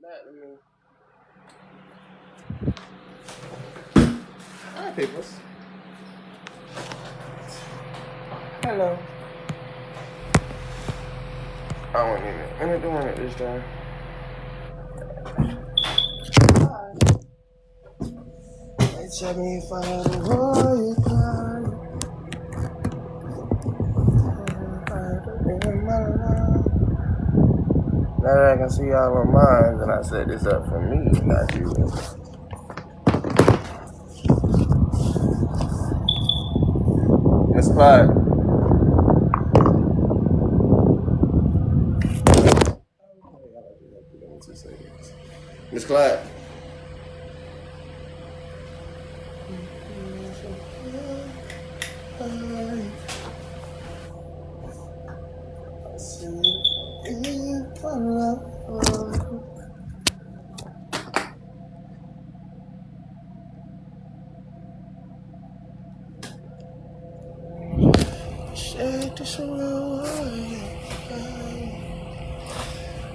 Back to me. Hi, peoples. Hello. I won't need it. I'm not doing it this time. Hi. They tell me if I had a royal card, in my life. Now that I can see all of mine, and I set this up for me, not you. Miss Clyde. Miss Clyde.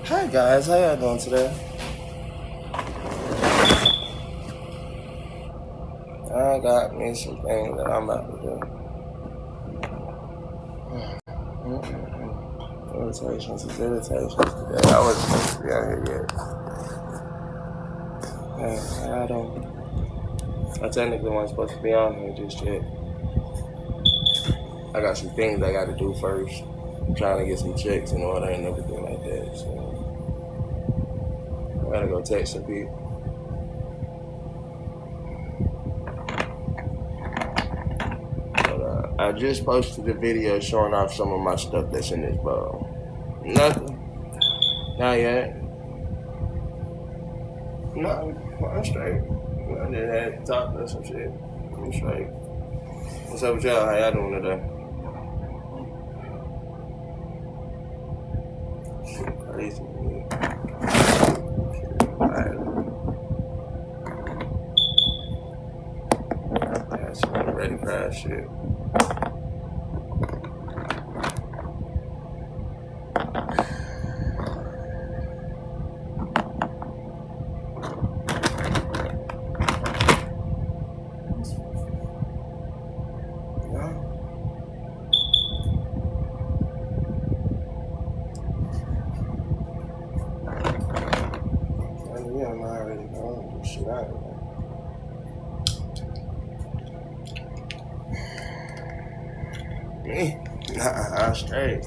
Hi guys, how y'all doing today? I got me some things that I'm about to do. Irritations is irritations today. I wasn't supposed to be out here yet. I technically wasn't supposed to be on here just yet. I got some things I got to do first. I'm trying to get some checks in order and everything like that. So I gotta go text some people. But I just posted a video showing off some of my stuff that's in this bowl. Nothing. Not yet. No, I'm straight. I just had to talk to some shit. I'm straight. What's up with y'all? How y'all doing today? Shit crazy, man. That's some ready crash shit. I'm already going this shit out of there. I'm straight.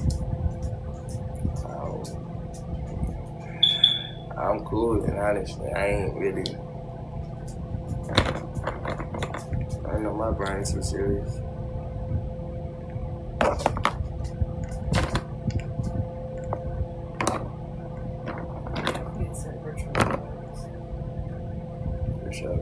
I'm cool, and honestly, I ain't really. I know my brain's too serious. For sure.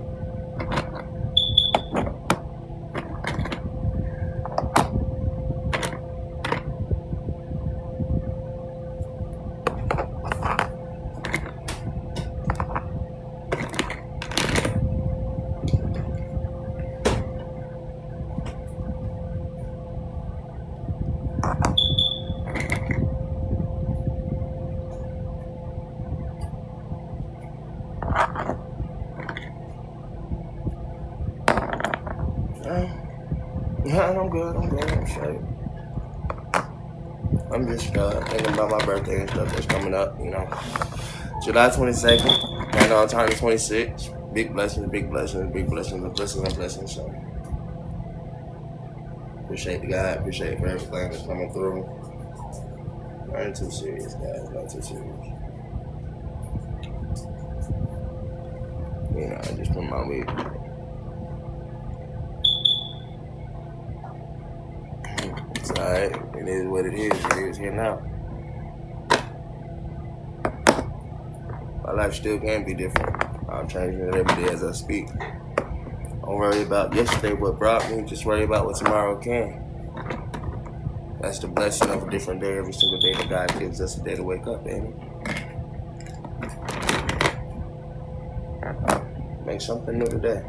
I'm good, I'm straight. I'm just thinking about my birthday and stuff that's coming up, you know. July 22nd, and on time 26. Big blessings, big blessings, big blessings, blessings and blessings. So appreciate the God, appreciate for everything that's coming through. I ain't too serious, guys, not too serious. You know, I just put my weed. It's alright. It is what it is. It is here now. My life still can be different. I'm changing it every day as I speak. Don't worry about yesterday what brought me. Just worry about what tomorrow can. That's the blessing of a different day every single day that God gives us a day to wake up, ain't it? Make something new today.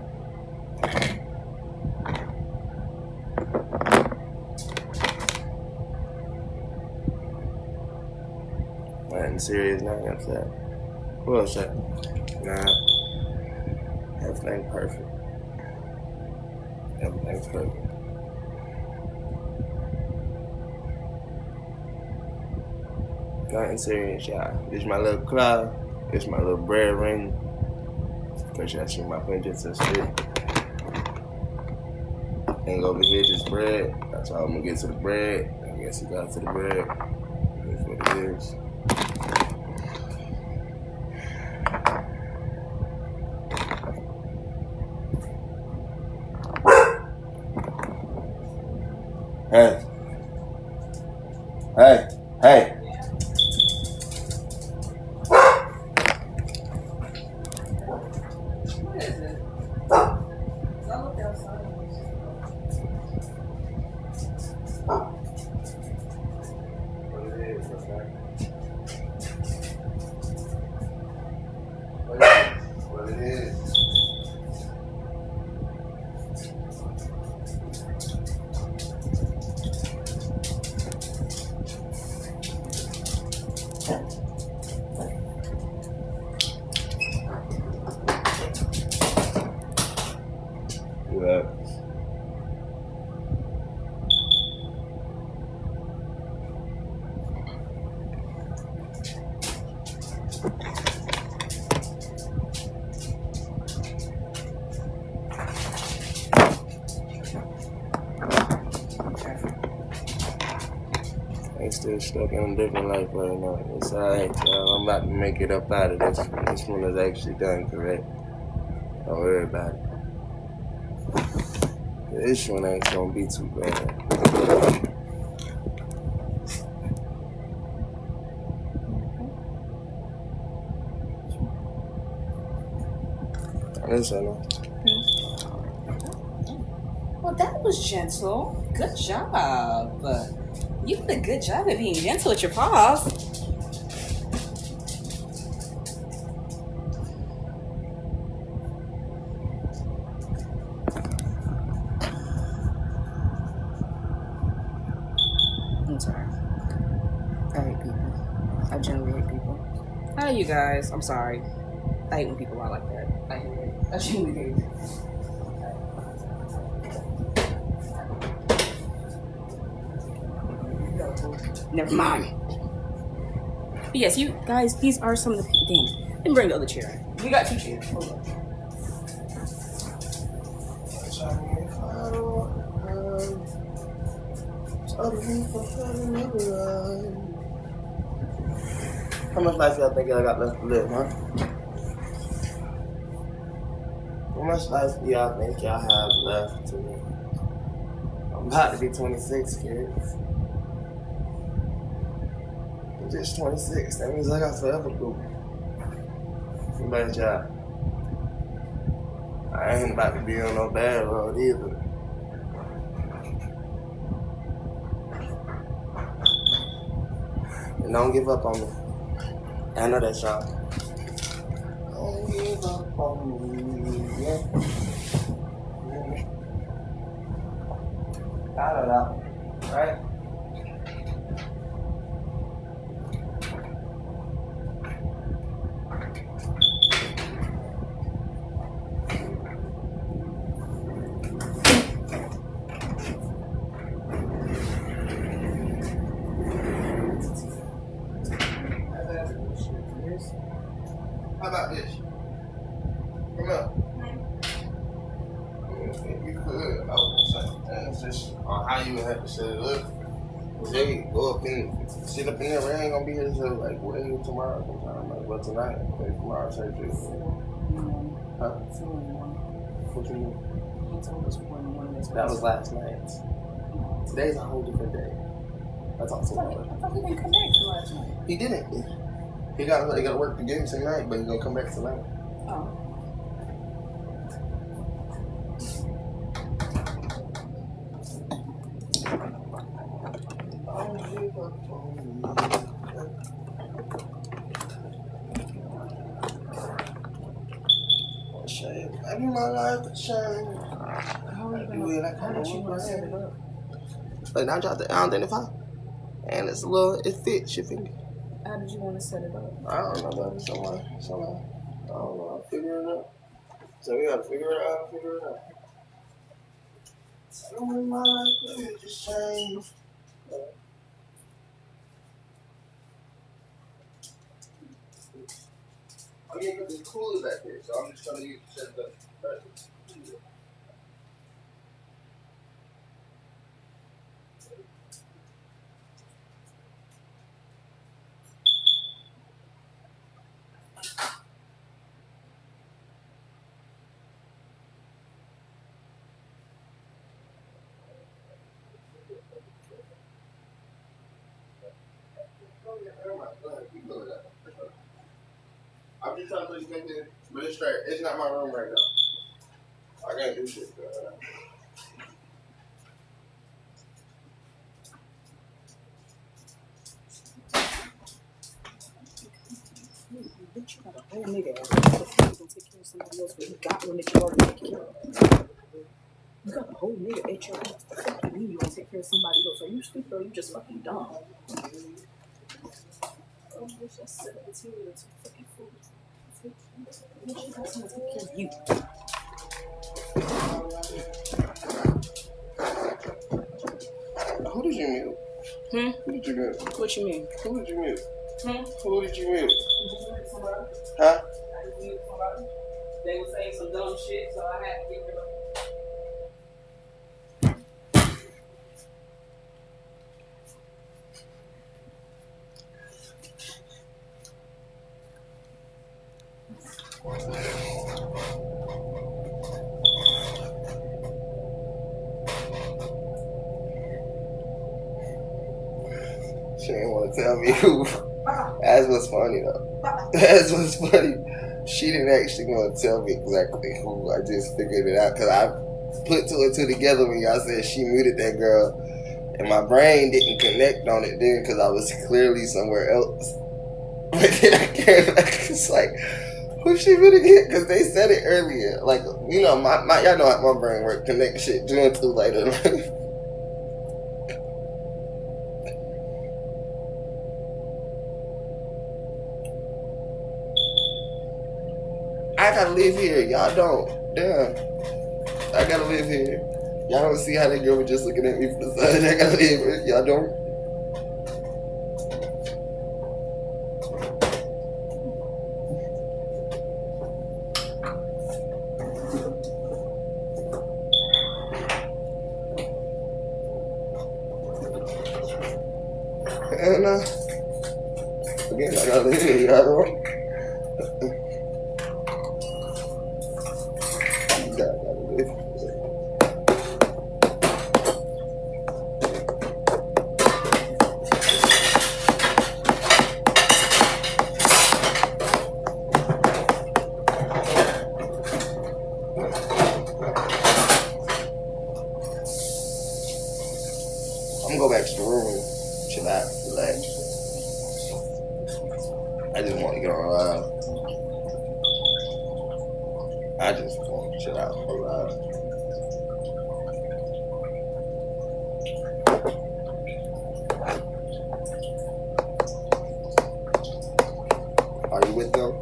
Nothing serious, nothing upset. What's that? Nah, everything's perfect. Everything's perfect. Nothing serious, y'all. This my little cloud. This my little bread ring. First, I shoot my punch into the stick. And over here, just bread. That's how I'm gonna get to the bread. I guess he got to the bread. That's what it is. Hey. Hey. Hey. What is it? I looked outside. What it is, okay? What it is. Yeah. I'm still stuck in a different life right now. It's alright, y'all. I'm about to make it up out of this one. This one is actually done correct. Don't worry about it. This one ain't gonna be too bad. Listen, Well, that was gentle. Good job. You did a good job at being gentle with your paws. I'm sorry. I hate people. I generally hate people. Hi, you guys. I'm sorry. I hate when people are like that. I hate it. I genuinely hate it. Never mind. But yes, you guys, these are some of the people. Damn. Then bring the other chair. We got 2 chairs. Hold on. How much life y'all think I got left to live, huh? How much life do y'all think y'all have left to live? I'm about to be 26, kids. I'm just 26. That means I got forever to go. What about y'all? I ain't about to be on no bad road either. And don't give up on me. I know that, y'all. Don't give up on me, yeah. Got it out, right? How about this? Come up. If you could, I would say, it's just on how you would have to set it up. Cause they go up and sit up in there. We ain't gonna be here till like way tomorrow sometime. Like, well, tonight, like tomorrow surgery. Huh? What you mean? He told us 1-1. That was last night. Today's a whole different day. I talked to him. I thought he didn't come back till last night. He didn't. He got work again tonight, but he's gonna come back tonight. Oh. I do my life to shine. How did you want to set it up? Like, I dropped the identify. And it fits your finger. How did you want to set it up? I don't know, but someone. I don't know. I'll figure it out. So we gotta figure it out. Something in my life could just change. I'm getting this cooler back here, so I'm just gonna use the set up. I'm just trying to put you in there, but it's straight. It's not my room right now. I can't do shit. Bitch, you got a whole nigga ass. You can take care of somebody else, but you got one that you already take care of. You got a whole nigga at your house. The fuck you mean you gonna take care of somebody else? Are you stupid or are you just fucking dumb? Oh, bitch, that's 17 or 2 fucking fools. Bitch, you got someone to take care of you. Who did you mute? Who did you mute? What you mean? Who did you mute? Who did you mute? just muted somebody. Huh? I just muted somebody. They were saying some dumb shit, so I had to get rid of them. She didn't want to tell me who. That's what's funny though. That's what's funny. She didn't actually want to tell me exactly who. I just figured it out because I put two and two together when y'all said she muted that girl, and my brain didn't connect on it then because I was clearly somewhere else. But then I came back. It's like, who she muted again? Because they said it earlier. Like, you know, my y'all know how my brain works. Connect shit 2 and 2 later. I gotta live here. Y'all don't. Damn. I gotta live here. Y'all don't see how that girl was just looking at me from the side. I gotta live here. Y'all don't. And again, I gotta live here. Y'all don't. I'm gonna go back to the room, chill out, relax. I just want to get on live. I just want to chill out for live. Are you with them?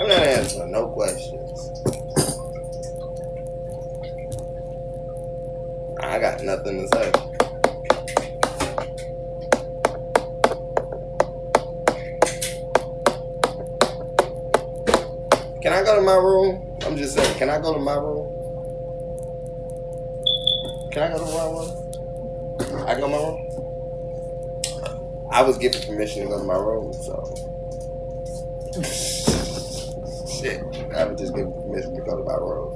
I'm not answering no questions. I got nothing to say. Can I go to my room? I'm just saying, can I go to my room? Can I go to my room? I go to my room? I was given permission to go to my room, so. Shit, I was just given permission to go to my room.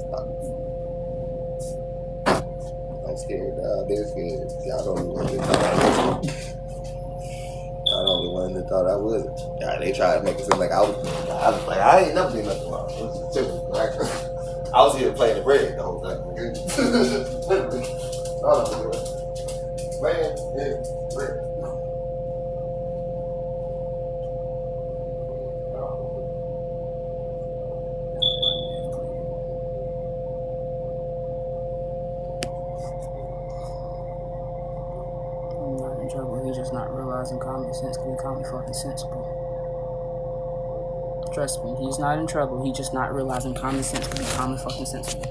I'm scared. They're scared. Y'all don't even want to talk about this. I don't even want wouldn't have thought I would. Yeah, they tried to make it seem like I was like, I ain't never did nothing wrong. It was typical. Like, I was here playing the bread the whole time. Literally. All I was doing. Playing the bread. I'm not in trouble. He's just not realizing common sense can be common fucking sensible. Trust me, he's not in trouble. He's just not realizing common sense can be common fucking sensible.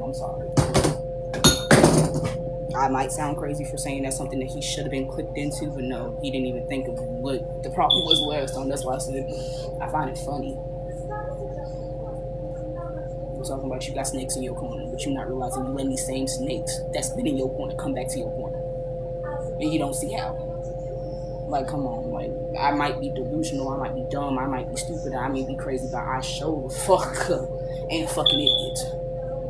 I'm sorry. I might sound crazy for saying that's something that he should have been clicked into, but no, he didn't even think of what the problem was last time. That's why I said I find it funny. I'm talking about you got snakes in your corner, but you're not realizing you letting these same snakes that's been in your corner come back to your corner. And you don't see how. Like, come on, like, I might be delusional, I might be dumb, I might be stupid, I may be crazy, but I show the fuck up ain't a fucking idiot.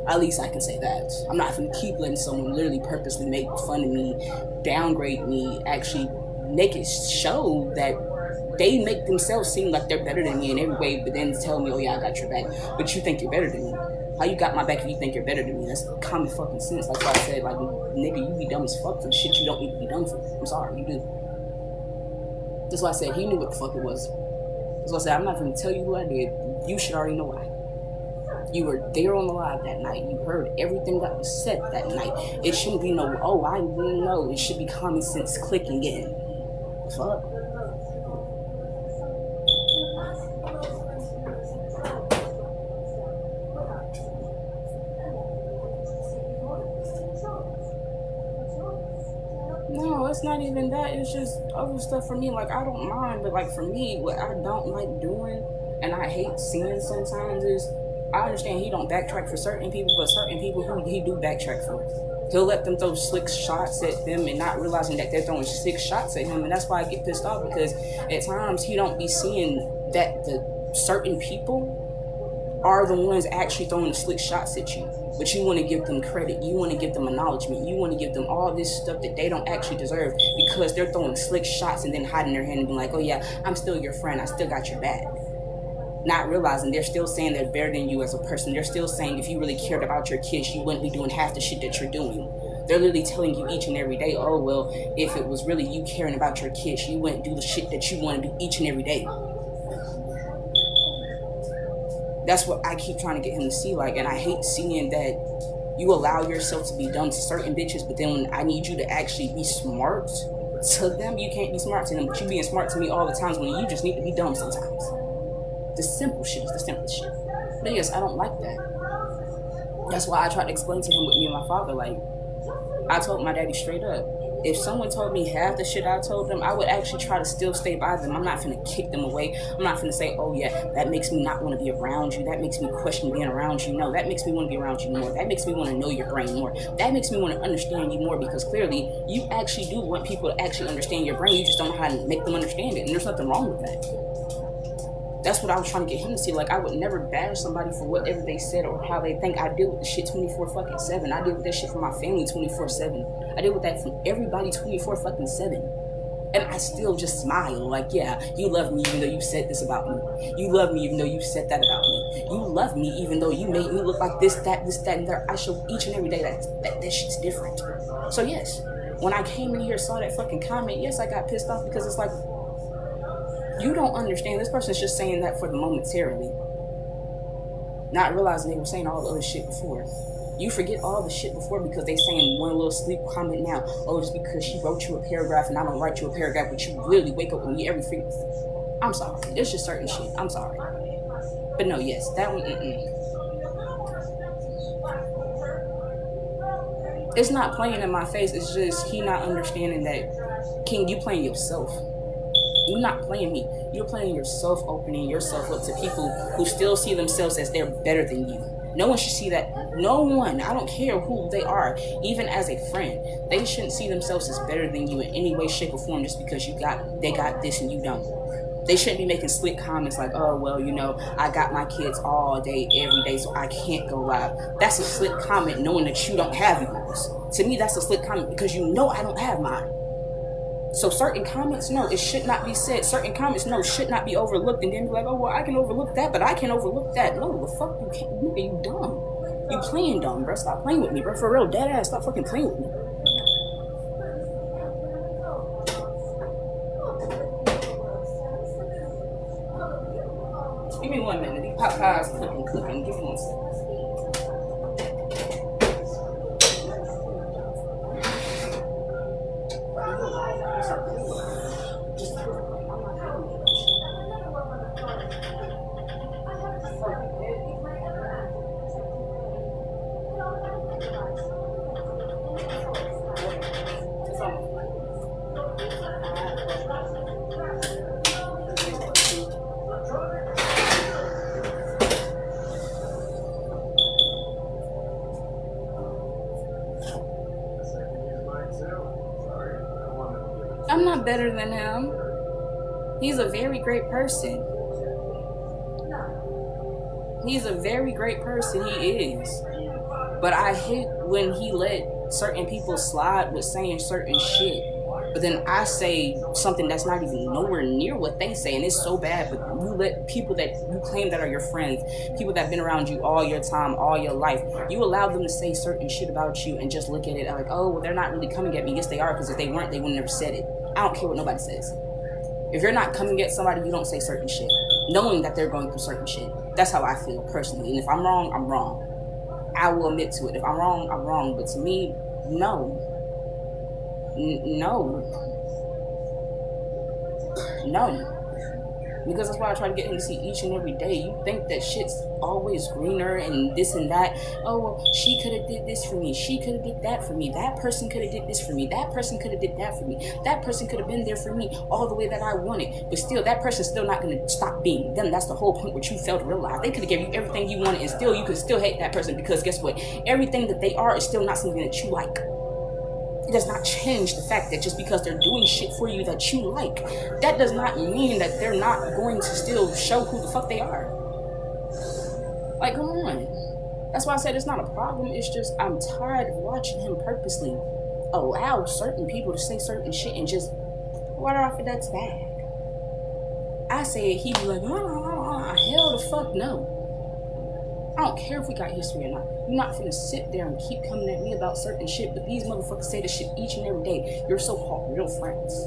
At least I can say that. I'm not gonna keep letting someone literally purposely make fun of me, downgrade me, actually make it show that they make themselves seem like they're better than me in every way, but then tell me, oh yeah, I got your back, but you think you're better than me. How you got my back if you think you're better than me? That's common fucking sense. That's why I said, like, nigga, you be dumb as fuck for shit you don't need to be dumb for. I'm sorry, you do. That's why I said he knew what the fuck it was. That's why I said, I'm not gonna tell you who I did. You should already know why. You were there on the live that night. You heard everything that was said that night. It shouldn't be no, oh, I didn't know. It should be common sense clicking in. Fuck. No, it's not even that. It's just other stuff for me. Like, I don't mind, but like for me, what I don't like doing and I hate seeing sometimes is, I understand he don't backtrack for certain people, but certain people who he do backtrack for, he'll let them throw slick shots at them and not realizing that they're throwing slick shots at him. And that's why I get pissed off, because at times he don't be seeing that the certain people are the ones actually throwing the slick shots at you. But you want to give them credit, you want to give them acknowledgement, you want to give them all this stuff that they don't actually deserve, because they're throwing slick shots and then hiding their hand and being like, oh yeah, I'm still your friend, I still got your back. Not realizing they're still saying they're better than you as a person. They're still saying if you really cared about your kids, you wouldn't be doing half the shit that you're doing. They're literally telling you each and every day, oh, well, if it was really you caring about your kids, you wouldn't do the shit that you want to do each and every day. That's what I keep trying to get him to see, like, and I hate seeing that you allow yourself to be dumb to certain bitches, but then when I need you to actually be smart to them, you can't be smart to them, but you being smart to me all the times when you just need to be dumb sometimes. The simple shit is the simplest shit. But yes, I don't like that. That's why I tried to explain to him with me and my father, like, I told my daddy straight up, if someone told me half the shit I told them, I would actually try to still stay by them. I'm not finna kick them away. I'm not finna say, oh yeah, that makes me not want to be around you. That makes me question being around you. No, that makes me want to be around you more. That makes me want to know your brain more. That makes me want to understand you more, because clearly you actually do want people to actually understand your brain. You just don't know how to make them understand it, and there's nothing wrong with that. That's what I was trying to get him to see. Like, I would never bash somebody for whatever they said or how they think. I deal with the shit 24/7. I deal with that shit from my family 24/7. I deal with that from everybody 24/7. And I still just smile. Like, yeah, you love me even though you said this about me. You love me even though you said that about me. You love me even though you made me look like this, that, and that. I show each and every day that shit's different. So yes, when I came in here, saw that fucking comment, yes, I got pissed off, because it's like, you don't understand. This person's just saying that for the momentarily, not realizing they were saying all the other shit before. You forget all the shit before because they saying one little sleep comment now. Oh, just because she wrote you a paragraph and I don't write you a paragraph, but you literally wake up with me every freaking. I'm sorry. It's just certain shit. I'm sorry. But no, yes, that one. It's not playing in my face. It's just he not understanding that. King, you playing yourself. You're not playing me. You're playing yourself, opening yourself up to people who still see themselves as they're better than you. No one should see that. No one, I don't care who they are, even as a friend, they shouldn't see themselves as better than you in any way, shape, or form just because they got this and you don't. They shouldn't be making slick comments like, oh, well, you know, I got my kids all day, every day, so I can't go live. That's a slick comment knowing that you don't have yours. To me, that's a slick comment because you know I don't have mine. So certain comments, no, it should not be said. Certain comments, no, should not be overlooked and then be like, oh, well, I can overlook that, but I can't overlook that. No, the fuck you can't. You dumb. You playing dumb, bro. Stop playing with me, bro. For real, dead ass, stop fucking playing with me. Give me 1 minute. These Popeyes cooking. Give me 1 second. I'm not better than him. He's a very great person. He's a very great person. He is. But I hate when he let certain people slide with saying certain shit. But then I say something that's not even nowhere near what they say, and it's so bad. But you let people that you claim that are your friends, people that have been around you all your time, all your life, you allow them to say certain shit about you and just look at it like, oh, well, they're not really coming at me. Yes, they are, because if they weren't, they would never said it. I don't care what nobody says. If you're not coming at somebody, you don't say certain shit, knowing that they're going through certain shit. That's how I feel personally. And if I'm wrong, I'm wrong. I will admit to it. If I'm wrong, I'm wrong. But to me, no. No. Because that's why I try to get him to see each and every day. You think that shit's always greener and this and that. Oh, well, she could have did this for me. She could have did that for me. That person could have did this for me. That person could have did that for me. That person could have been there for me all the way that I wanted. But still, that person's still not going to stop being them. That's the whole point what you failed to realize. They could have given you everything you wanted and still you could still hate that person because guess what? Everything that they are is still not something that you like. It does not change the fact that just because they're doing shit for you that you like, that does not mean that they're not going to still show who the fuck they are. Like, come on. That's why I said it's not a problem. It's just I'm tired of watching him purposely allow certain people to say certain shit and just water off of that bag. I say it, he'd be like, hell the fuck no. I don't care if we got history or not. You're not finna sit there and keep coming at me about certain shit, but these motherfuckers say this shit each and every day. Your so-called real friends.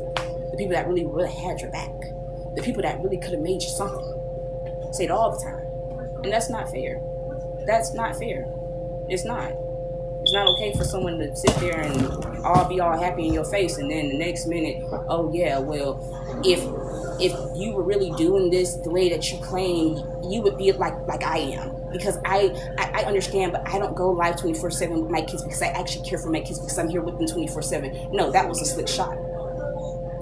The people that really had your back. The people that really could have made you something. Say it all the time. And that's not fair. That's not fair. It's not. It's not okay for someone to sit there and be all happy in your face and then the next minute, oh yeah, well, if you were really doing this the way that you claim, you would be like I am. Because I understand, but I don't go live 24/7 with my kids because I actually care for my kids because I'm here with them 24/7. No, that was a slick shot.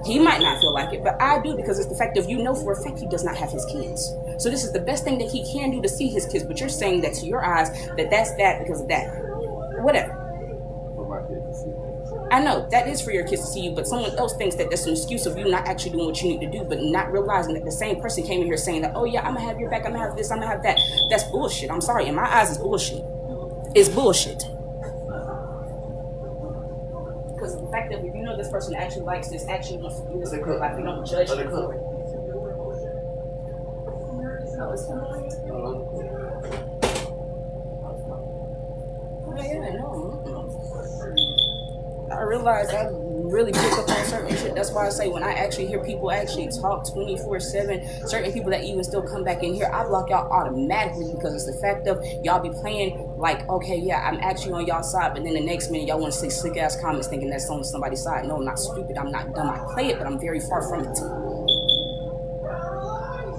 He might not feel like it, but I do because it's the fact of you know for a fact he does not have his kids. So this is the best thing that he can do to see his kids, but you're saying that to your eyes that's that because of that. Whatever. For my kids to see. I know that is for your kids to see you, but someone else thinks that that's an excuse of you not actually doing what you need to do, but not realizing that the same person came in here saying that, oh yeah, I'm gonna have your back, I'm gonna have this, I'm gonna have that. That's bullshit. I'm sorry. In my eyes, it's bullshit. It's bullshit. Because the fact that if you know this person actually likes this, actually wants to do this, like we don't judge them for it. Oh, it's fine. Oh yeah, no. I realize I really pick up on certain shit. That's why I say when I actually hear people actually talk 24/7, certain people that even still come back in here, I block y'all automatically because it's the fact of y'all be playing like, okay, yeah, I'm actually on y'all side, but then the next minute y'all want to say slick ass comments thinking that's on somebody's side. No, I'm not stupid. I'm not dumb. I play it, but I'm very far from it.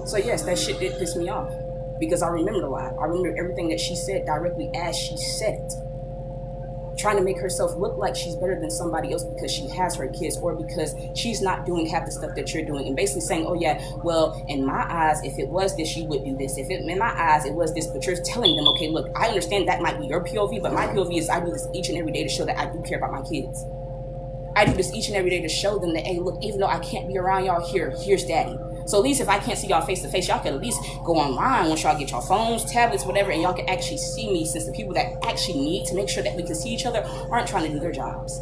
So yes, that shit did piss me off because I remembered a lot. I remember everything that she said directly as she said it. trying to make herself look like she's better than somebody else because she has her kids, or because she's not doing half the stuff that you're doing, and basically saying, oh yeah, well, in my eyes, if it was this, you would do this. If it, in my eyes, it was this, but you're telling them, okay, look, I understand that might be your POV, but my POV is I do this each and every day to show that I do care about my kids. I do this each and every day to show them that, hey, look, even though I can't be around y'all, here's daddy. So at least if I can't see y'all face to face, y'all can at least go online once y'all get y'all phones, tablets, whatever, and y'all can actually see me, since the people that actually need to make sure that we can see each other aren't trying to do their jobs.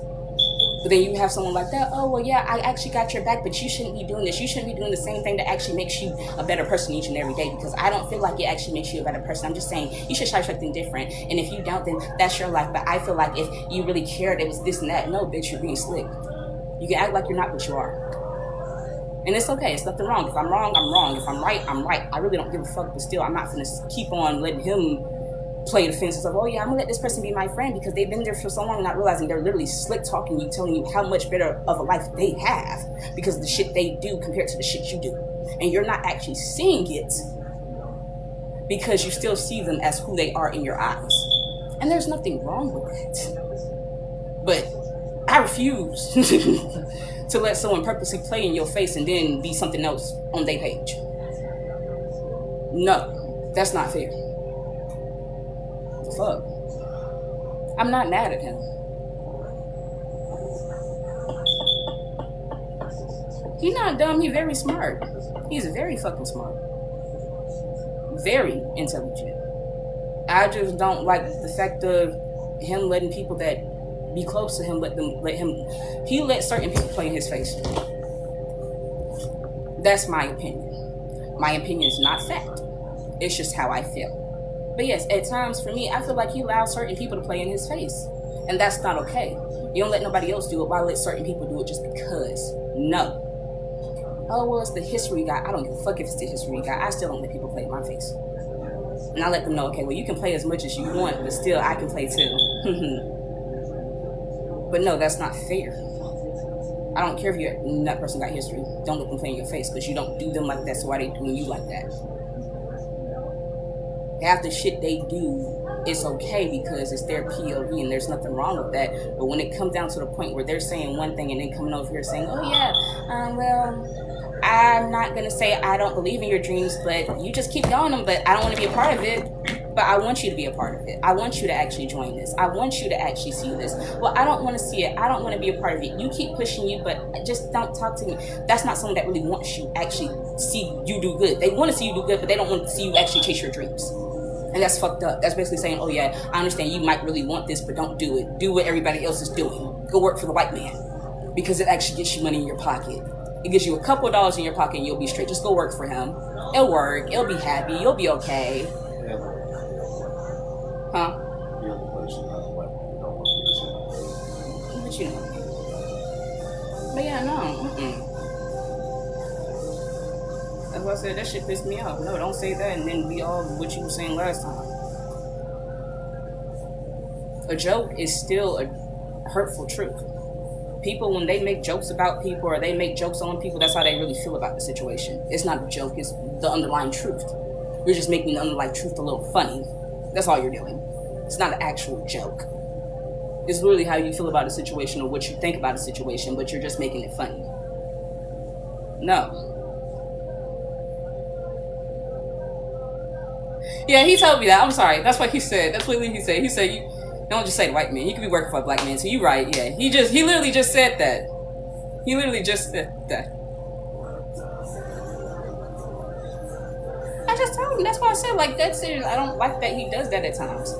But then you have someone like that, oh, well, yeah, I actually got your back, but you shouldn't be doing this. You shouldn't be doing the same thing that actually makes you a better person each and every day, because I don't feel like it actually makes you a better person. I'm just saying you should try something different. And if you don't, then that's your life. But I feel like if you really cared, it was this and that. No, bitch, you're being slick. You can act like you're not, but you are. And it's okay. It's nothing wrong. If I'm wrong, I'm wrong. If I'm right, I'm right. I really don't give a fuck, but still, I'm not going to keep on letting him play the fences of, oh yeah, I'm gonna let this person be my friend because they've been there for so long and not realizing they're literally slick talking you, telling you how much better of a life they have because of the shit they do compared to the shit you do. And you're not actually seeing it because you still see them as who they are in your eyes. And there's nothing wrong with that. But I refuse to let someone purposely play in your face and then be something else on their page. No, that's not fair. Fuck. I'm not mad at him. He's not dumb, he's very smart. He's very fucking smart. Very intelligent. I just don't like the fact of him letting people that be close to him he let certain people play in his face. That's my opinion. My opinion is not fact. It's just how I feel. But yes, at times for me, I feel like he allows certain people to play in his face. And that's not okay. You don't let nobody else do it. Why let certain people do it just because? No. Oh, well, it's the history guy. I don't give a fuck if it's the history guy. I still don't let people play in my face. And I let them know, okay, well, you can play as much as you want, but still, I can play too. But no, that's not fair. I don't care if that person got history. Don't let them play in your face because you don't do them like that, so why they doing you like that? Half the shit they do is okay because it's their POV and there's nothing wrong with that. But when it comes down to the point where they're saying one thing and then coming over here saying, oh yeah, well, I'm not going to say I don't believe in your dreams, but you just keep going them, but I don't want to be a part of it. But I want you to be a part of it. I want you to actually join this. I want you to actually see this. Well, I don't want to see it. I don't want to be a part of it. You keep pushing you, but just don't talk to me. That's not someone that really wants you actually see you do good. They want to see you do good, but they don't want to see you actually chase your dreams. And that's fucked up. That's basically saying, oh yeah, I understand you might really want this, but don't do it. Do what everybody else is doing. Go work for the white man. Because it actually gets you money in your pocket. It gives you a couple of dollars in your pocket and you'll be straight. Just go work for him. It'll work. It'll be happy. You'll be okay. Huh? But you know. But yeah, no. That's why I said that shit pissed me off. No, don't say that and then be all what you were saying last time. A joke is still a hurtful truth. People, when they make jokes about people or they make jokes on people, that's how they really feel about the situation. It's not a joke, it's the underlying truth. You're just making the underlying truth a little funny. That's all you're doing. It's not an actual joke. It's really how you feel about a situation or what you think about a situation, but you're just making it funny. No. Yeah, he told me that. I'm sorry. That's what he said. That's what he said. He said, you don't just say white man. You could be working for a black man, so you right. Yeah, he literally just said that. He literally just said that. I just told him. That's why I said, like, that's serious. I don't like that he does that at times.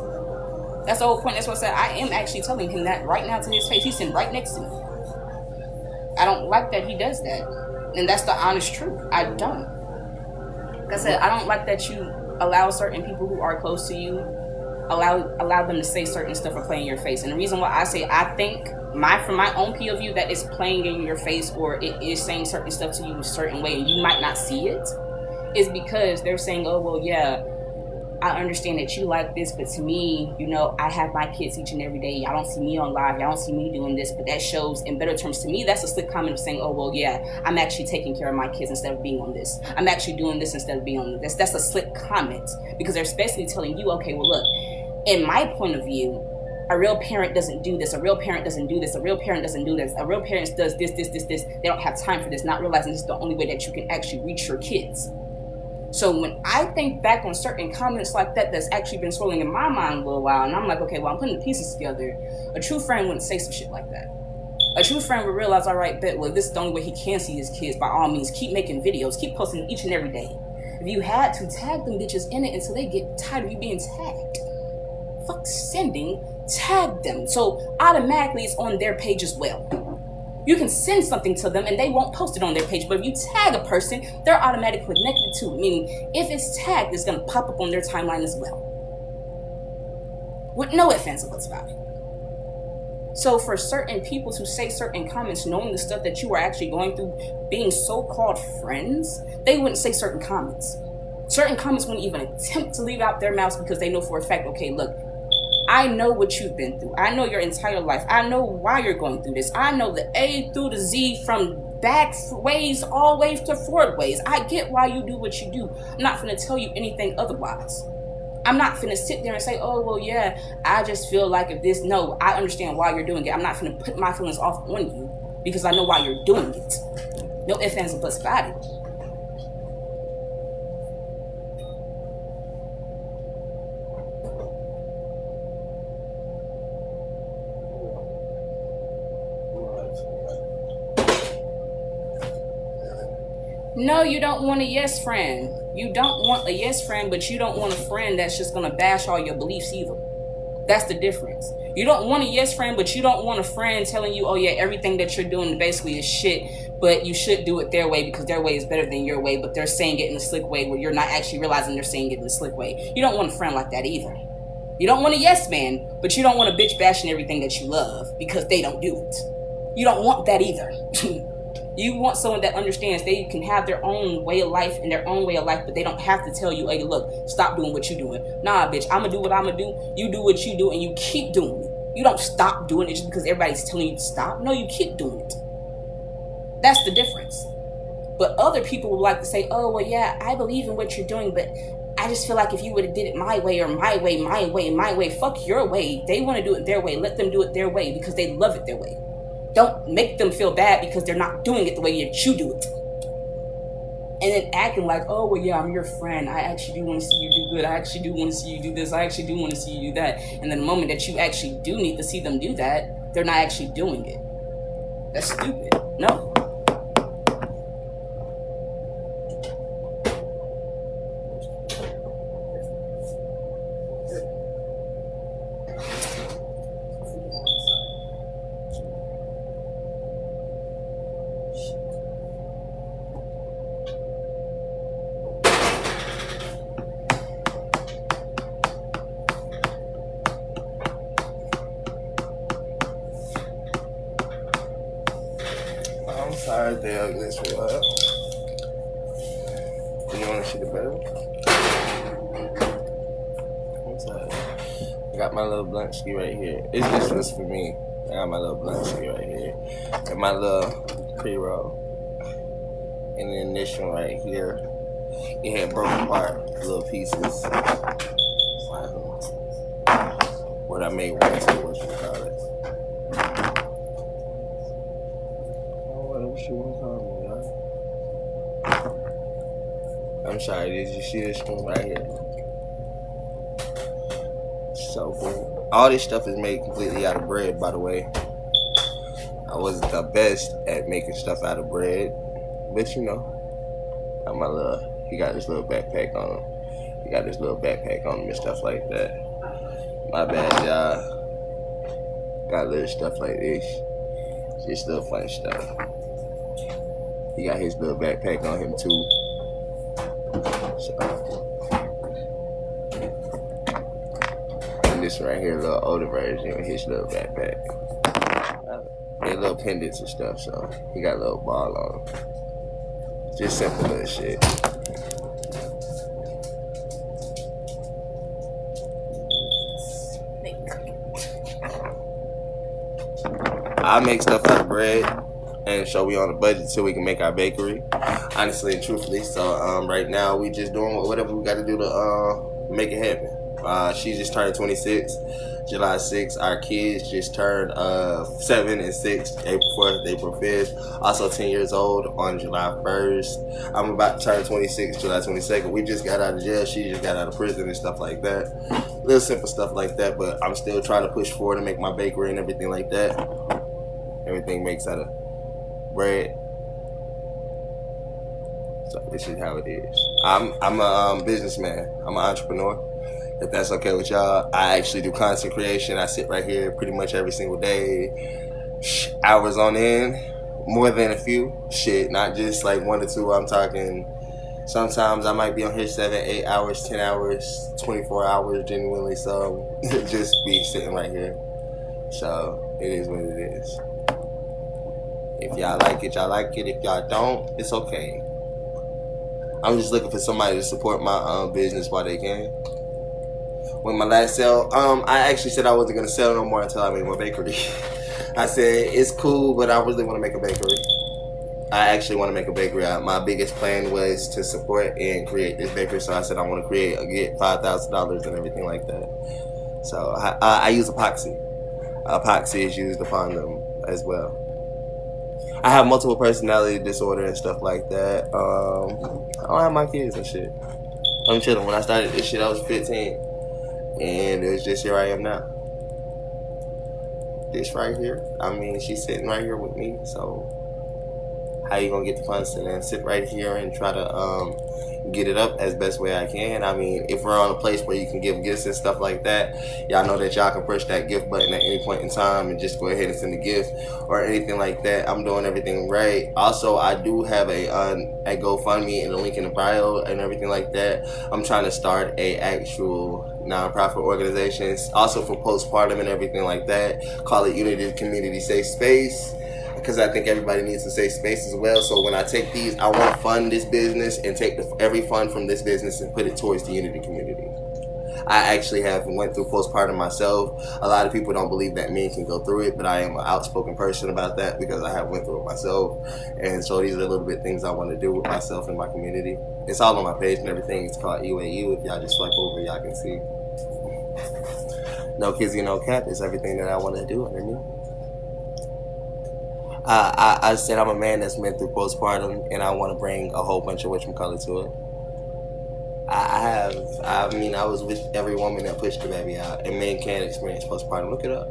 That's the whole point. That's what I said. I am actually telling him that right now to his face. He's sitting right next to me. I don't like that he does that. And that's the honest truth. I don't. Like I said, I don't like that you allow certain people who are close to you, allow them to say certain stuff or play in your face. And the reason why I say I think from my own POV that it's playing in your face or it is saying certain stuff to you a certain way and you might not see it is because they're saying, oh well, yeah, I understand that you like this, but to me, you know, I have my kids each and every day. Y'all don't see me on live. Y'all don't see me doing this, but that shows in better terms to me. That's a slick comment of saying, oh, well, yeah, I'm actually taking care of my kids instead of being on this. I'm actually doing this instead of being on this. That's a slick comment because they're basically telling you, okay, well, look, in my point of view, a real parent doesn't do this, a real parent doesn't do this, a real parent doesn't do this, a real parent does this. They don't have time for this, not realizing this is the only way that you can actually reach your kids. So when I think back on certain comments like that that's actually been swirling in my mind a little while, and I'm like, okay, well, I'm putting the pieces together, a true friend wouldn't say some shit like that. A true friend would realize, all right, bet, well, this is the only way he can see his kids. By all means, keep making videos, keep posting each and every day. If you had to, tag them bitches in it until they get tired of you being tagged. Fuck sending, tag them. So automatically it's on their page as well. You can send something to them and they won't post it on their page, but if you tag a person, they're automatically connected to it, meaning if it's tagged, it's gonna pop up on their timeline as well. With no offense or buts about it. So for certain people to say certain comments, knowing the stuff that you are actually going through, being so-called friends, they wouldn't say certain comments. Certain comments wouldn't even attempt to leave out their mouths because they know for a fact, okay, look, I know what you've been through. I know your entire life. I know why you're going through this. I know the A through the Z from back ways all the way to forward ways. I get why you do what you do. I'm not going to tell you anything otherwise. I'm not finna sit there and say, oh, well, yeah, I just feel like if this, no, I understand why you're doing it. I'm not finna put my feelings off on you because I know why you're doing it. No ifs, ands, and buts about it. No, you don't want a yes friend. You don't want a yes friend, but you don't want a friend that's just gonna bash all your beliefs either. That's the difference. You don't want a yes friend, but you don't want a friend telling you, oh yeah, everything that you're doing basically is shit, but you should do it their way because their way is better than your way, but they're saying it in a slick way where you're not actually realizing they're saying it in a slick way. You don't want a friend like that either. You don't want a yes man, but you don't want a bitch bashing everything that you love because they don't do it. You don't want that either. You want someone that understands they can have their own way of life and their own way of life, but they don't have to tell you, hey, look, stop doing what you're doing. Nah, bitch, I'm going to do what I'm going to do. You do what you do, and you keep doing it. You don't stop doing it just because everybody's telling you to stop. No, you keep doing it. That's the difference. But other people would like to say, oh, well, yeah, I believe in what you're doing, but I just feel like if you would have did it my way or my way, my way, my way, fuck your way. They want to do it their way. Let them do it their way because they love it their way. Don't make them feel bad because they're not doing it the way that you do it. And then acting like, oh, well, yeah, I'm your friend. I actually do want to see you do good. I actually do want to see you do this. I actually do want to see you do that. And then the moment that you actually do need to see them do that, they're not actually doing it. That's stupid. No. I'm sorry, they ugly as well. You want to see the better one? What's that? I got my little blunt ski right here. It's just for me. I got my little blunt ski right here. And my little pre-roll. And then this one right here. It had broken apart, little pieces. What I made one to what you call it. What you want to call me, y'all? I'm sorry, did you see this one right here? So cool. All this stuff is made completely out of bread, by the way. I wasn't the best at making stuff out of bread, but you know, got my little, he got this little backpack on him. He got this little backpack on him and stuff like that. My bad, y'all. Got little stuff like this. Just little fun stuff. He got his little backpack on him too. So, and this right here, a little older version of his little backpack. They little pendants and stuff, so he got a little ball on him. Just simple little shit. I make stuff out of bread. And so we on a budget so we can make our bakery, honestly and truthfully. So right now we just doing whatever we got to do to make it happen. She just turned 26, July 6th. Our kids just turned 7 and 6, April 4th, April 5th. Also 10 years old on July 1st. I'm about to turn 26, July 22nd. We just got out of jail. She just got out of prison and stuff like that. Little simple stuff like that, but I'm still trying to push forward and make my bakery and everything like that. Everything makes out of bread. So this is how it is. I'm a businessman. I'm an entrepreneur. If that's okay with y'all, I actually do content creation. I sit right here pretty much every single day, hours on end, more than a few. Shit, not just like 1 or 2. I'm talking. Sometimes I might be on here 7, 8 hours, 10 hours, 24 hours, genuinely. So just be sitting right here. So it is what it is. If y'all like it, y'all like it. If y'all don't, it's okay. I'm just looking for somebody to support my business while they can. With my last sale, I actually said I wasn't gonna sell no more until I made my bakery. I said it's cool, but I really want to make a bakery. I actually want to make a bakery. My biggest plan was to support and create this bakery, so I said I want to get $5,000 and everything like that. So I use epoxy. Epoxy is used upon them as well. I have multiple personality disorder and stuff like that. I don't have my kids and shit. I'm chilling. When I started this shit, I was 15. And it's just here I am now. This right here, I mean, she's sitting right here with me, so how you gonna get the funds to then sit right here and try to get it up as best way I can? I mean, if we're on a place where you can give gifts and stuff like that, y'all know that y'all can push that gift button at any point in time and just go ahead and send a gift or anything like that. I'm doing everything right. Also, I do have a GoFundMe and a link in the bio and everything like that. I'm trying to start a actual nonprofit organization, also for postpartum and everything like that. Call it Unity Community Safe Space, because I think everybody needs a safe space as well. So when I take these, I want to fund this business and take every fund from this business and put it towards the Unity community. I actually have went through postpartum myself. A lot of people don't believe that men can go through it, but I am an outspoken person about that because I have went through it myself. And so these are a little bit things I want to do with myself and my community. It's all on my page and everything. It's called UAU. If y'all just swipe over, y'all can see. No kizzy, no cap. It's everything that I want to do underneath. I said I'm a man that's been through postpartum, and I want to bring a whole bunch of whatchamacallit to it. I was with every woman that pushed the baby out, and men can experience postpartum. Look it up.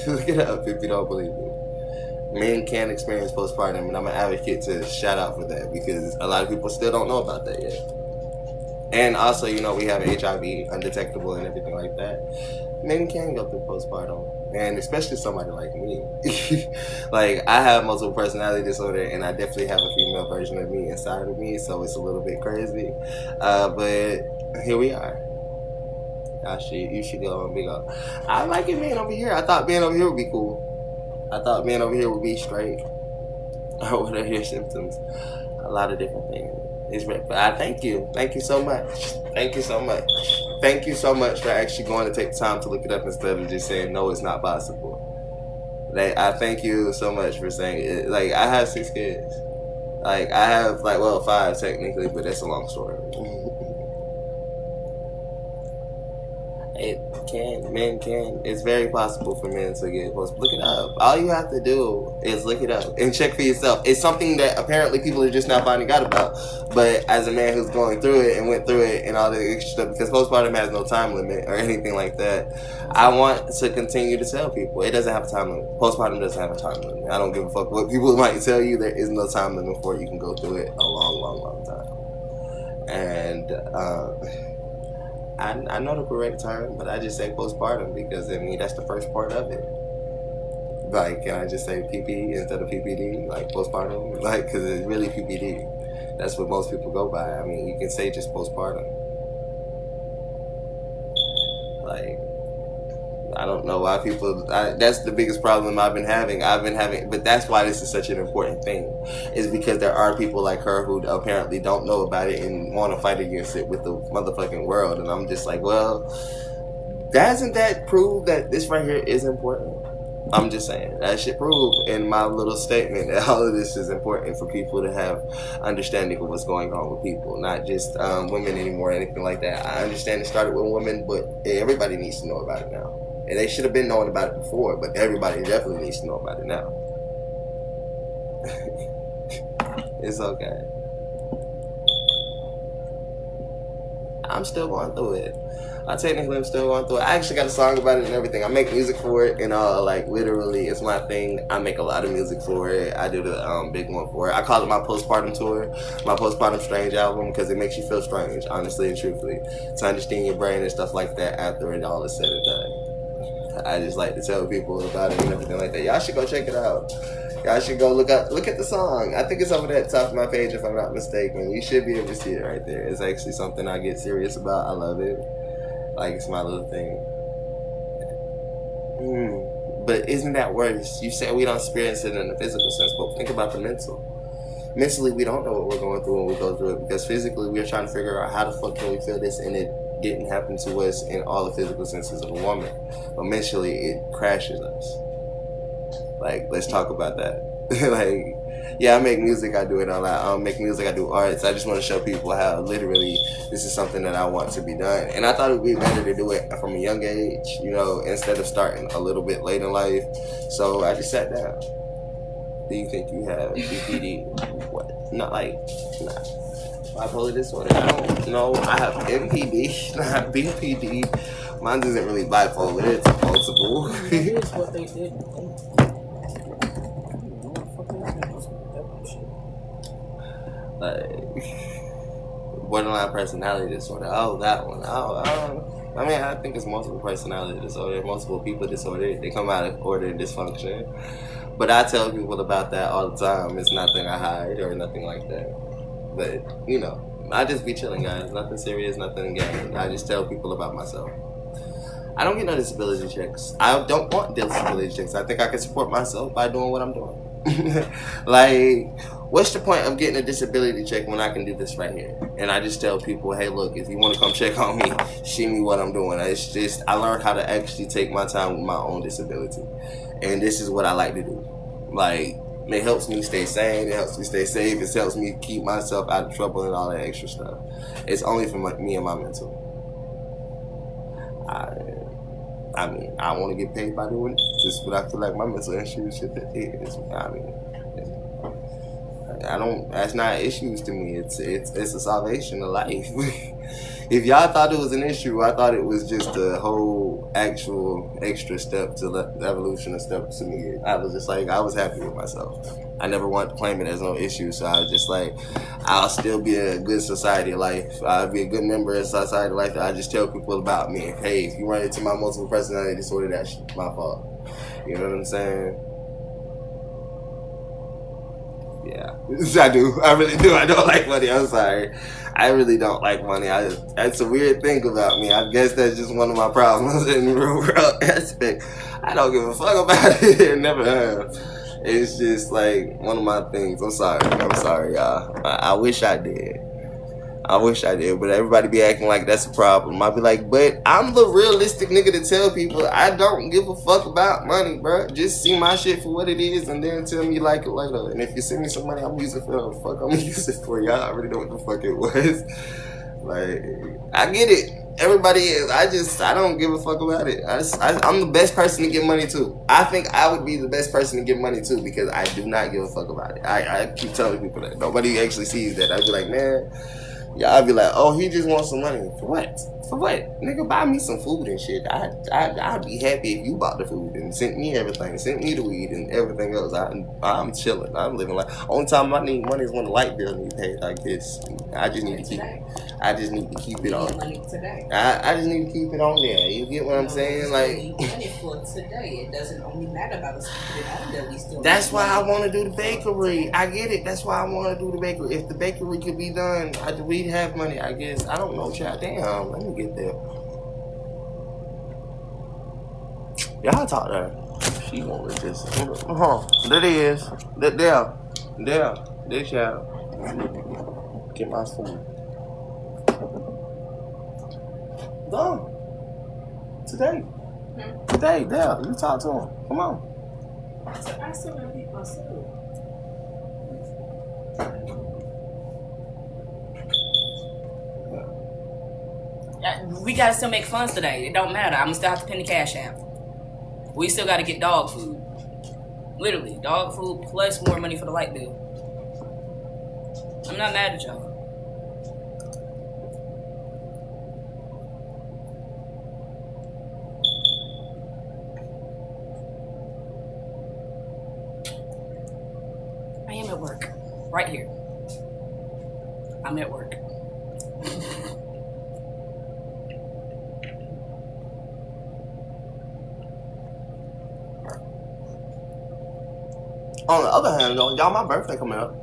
Look it up if you don't believe me. Men can experience postpartum, and I'm an advocate to shout out for that because a lot of people still don't know about that yet. And also, you know, we have HIV, undetectable and everything like that. Men can go through postpartum, and especially somebody like me. Like, I have multiple personality disorder, and I definitely have a female version of me inside of me, so it's a little bit crazy. But here we are. You should go and be go. I like it being over here. I thought being over here would be cool. I thought being over here would be straight. What are your symptoms? A lot of different things. But I thank you. Thank you so much. Thank you so much. Thank you so much for actually going to take the time to look it up instead of just saying, no, it's not possible. Like, I thank you so much for saying it. Like, I have 6 kids. Like, I have, 5 technically, but that's a long story. Men can. It's very possible for men to get post. Look it up. All you have to do is look it up and check for yourself. It's something that apparently people are just now finding out about. But as a man who's going through it and went through it and all the extra stuff, because postpartum has no time limit or anything like that, I want to continue to tell people it doesn't have a time limit. Postpartum doesn't have a time limit. I don't give a fuck what people might tell you. There is no time limit for it. You can go through it a long, long, long time. And I know the correct term, but I just say postpartum because, I mean, that's the first part of it. Like, can I just say PP instead of PPD? Like, postpartum? Like, because it's really PPD. That's what most people go by. I mean, you can say just postpartum. Like, I don't know why people, that's the biggest problem I've been having, but that's why this is such an important thing, is because there are people like her who apparently don't know about it and want to fight against it with the motherfucking world, and I'm just like, well, doesn't that prove that this right here is important? I'm just saying that should prove in my little statement that all of this is important for people to have understanding of what's going on with people, not just women anymore or anything like that. I understand it started with women, but everybody needs to know about it now. And they should have been knowing about it before, but everybody definitely needs to know about it now. It's okay. I'm still going through it. I technically am still going through it. I actually got a song about it and everything. I make music for it and like literally it's my thing. I make a lot of music for it. I do the big one for it. I call it my postpartum tour, my postpartum strange album, because it makes you feel strange, honestly and truthfully, to understand your brain and stuff like that after it all is said and done. I just like to tell people about it and everything like that. Y'all should go check it out. Y'all should go look at the song. I think it's over there at the top of my page if I'm not mistaken. You should be able to see it right there. It's actually something I get serious about. I love it. Like, it's my little thing. But isn't that worse? You said we don't experience it in the physical sense, but think about the mental. Mentally, we don't know what we're going through when we go through it, because physically, we're trying to figure out how the fuck can we feel this, and it didn't happen to us in all the physical senses of a woman. But mentally, it crashes us. Like, let's talk about that. Like, yeah, I make music, I do it all out. I don't make music, I do arts. I just want to show people how literally this is something that I want to be done. And I thought it would be better to do it from a young age, you know, instead of starting a little bit late in life. So I just sat down. Do you think you have BPD? What? Not like, nah. Bipolar disorder? I don't know. I have MPD, not BPD. Mine isn't really bipolar, it's multiple. Here's what they did. Like, borderline personality disorder. Oh, that one. I mean, I think it's multiple personality disorder, multiple people disorder. They come out of order and dysfunction. But I tell people about that all the time. It's nothing I hide or nothing like that. But, you know, I just be chilling, guys. Nothing serious, nothing game. I just tell people about myself. I don't get no disability checks. I don't want disability checks. I think I can support myself by doing what I'm doing. Like, what's the point of getting a disability check when I can do this right here? And I just tell people, hey, look, if you want to come check on me, see me what I'm doing. It's just, I learned how to actually take my time with my own disability. And this is what I like to do. Like, it helps me stay sane, it helps me stay safe, it helps me keep myself out of trouble and all that extra stuff. It's only for me and my mental. I mean, I want to get paid by doing it. Just what I feel like my mental issues should be. I mean, I don't. That's not issues to me. It's a salvation of life. If y'all thought it was an issue, I thought it was just a whole actual extra step to the evolution of step to me. I was just like, I was happy with myself. I never wanted to claim it as no issue, so I was just like, I'll still be a good society of life. I'll be a good member of society of life. I just tell people about me. Hey, if you run into my multiple personality disorder, that's my fault. You know what I'm saying? Yeah, I do. I really do. I don't like money. I'm sorry. I really don't like money. That's a weird thing about me. I guess that's just one of my problems in the real world aspect. I don't give a fuck about it. Never have. It's just like one of my things. I'm sorry, y'all. I wish I did. But everybody be acting like that's a problem. I be like, but I'm the realistic nigga to tell people I don't give a fuck about money, bro. Just see my shit for what it is and then tell me you like it later. And if you send me some money, I'm gonna use it for the fuck I'm gonna use it for. Y'all already know what the fuck it was. Like, I get it. Everybody is. I don't give a fuck about it. I'm the best person to give money to. I think I would be the best person to give money to because I do not give a fuck about it. I keep telling people that. Nobody actually sees that. I'd be like, man, y'all be like, oh, he just wants some money. For what? For what? Nigga, buy me some food and shit. I'd be happy if you bought the food and sent me everything. Sent me the weed and everything else. I'm chilling. I'm living like. Only time I need money is when the light bill needs paid like this. I just need to keep it on. Money today. I just need to keep it on there. You get what I'm saying? Like, money for today. It doesn't only matter about us keeping it on there. We still. That's why I want to do the bakery. I get it. That's why I want to do the bakery. If the bakery could be done, we'd have money. I guess. I don't know, child. Damn. Let me get there. Y'all talk to her. She won't resist. There it is. There, child. Get my food. Done. Today, there. You talk to him. Come on. I still gotta eat my food. We gotta still make funds today. It don't matter. I'm still have to pay the cash out. We still gotta get dog food. Literally, dog food plus more money for the light bill. I'm not mad at y'all. I am at work. Right here. I'm at work. On the other hand, though, y'all, my birthday coming up.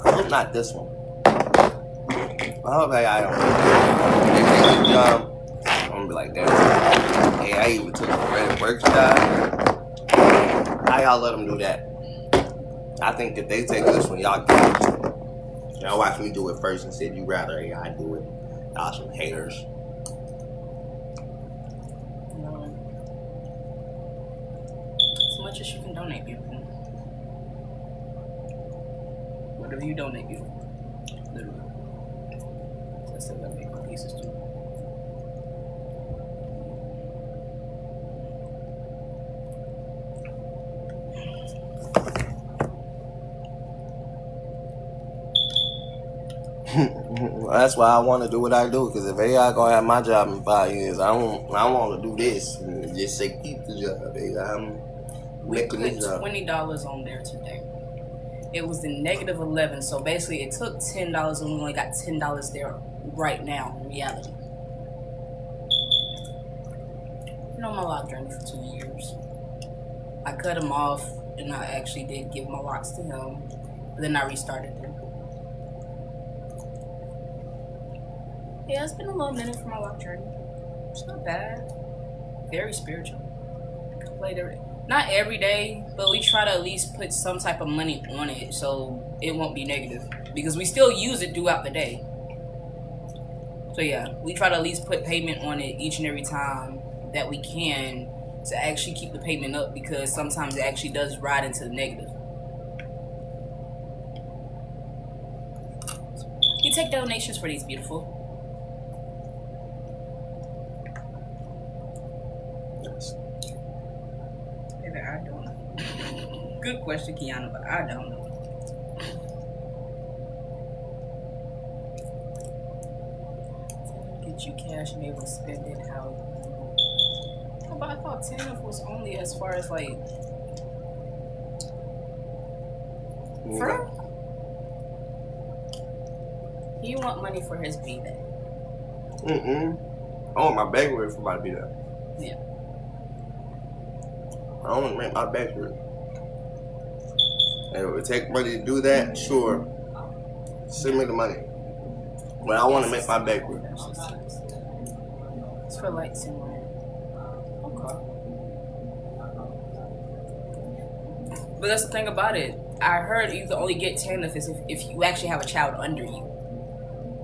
I hope not this one. I hope I don't. If they take the job, I'm gonna be like, damn. Hey, I even took a credit work job. How y'all let them do that? I think if they take this one, y'all can. Y'all watch me do it first and said you rather AI do it. Y'all some haters. As much as you can donate, beautiful. Whatever you donate, beautiful. Literally. So I still gotta make my pieces too. That's why I want to do what I do. Because if AI gonna have my job in 5 years, I want to do this and just say keep the job. I'm We making put this job. $20 on there today. It was the negative 11, so basically it took $10 and we only got $10 there right now in reality. Been on my lock journey for 2 years. I cut him off and I actually did give my locks to him, but then I restarted them. Yeah, it's been a little minute for my lock journey. It's not bad. Very spiritual. Not every day, but we try to at least put some type of money on it so it won't be negative. Because we still use it throughout the day. So yeah, we try to at least put payment on it each and every time that we can to actually keep the payment up, because sometimes it actually does ride into the negative. You take donations for these, beautiful. Maybe I don't know. Good question, Kiana, but I don't know. Get you cash and able to spend it how. But I thought TANF was only as far as like. For? He want money for his B-Day. I want my bakery for my B-Day. Yeah. I want to make my bakery. And if it would take money to do that, sure. Send me the money. But I want to make my bakery. It's for lights and wire. Okay. But that's the thing about it. I heard you can only get TANF if you actually have a child under you.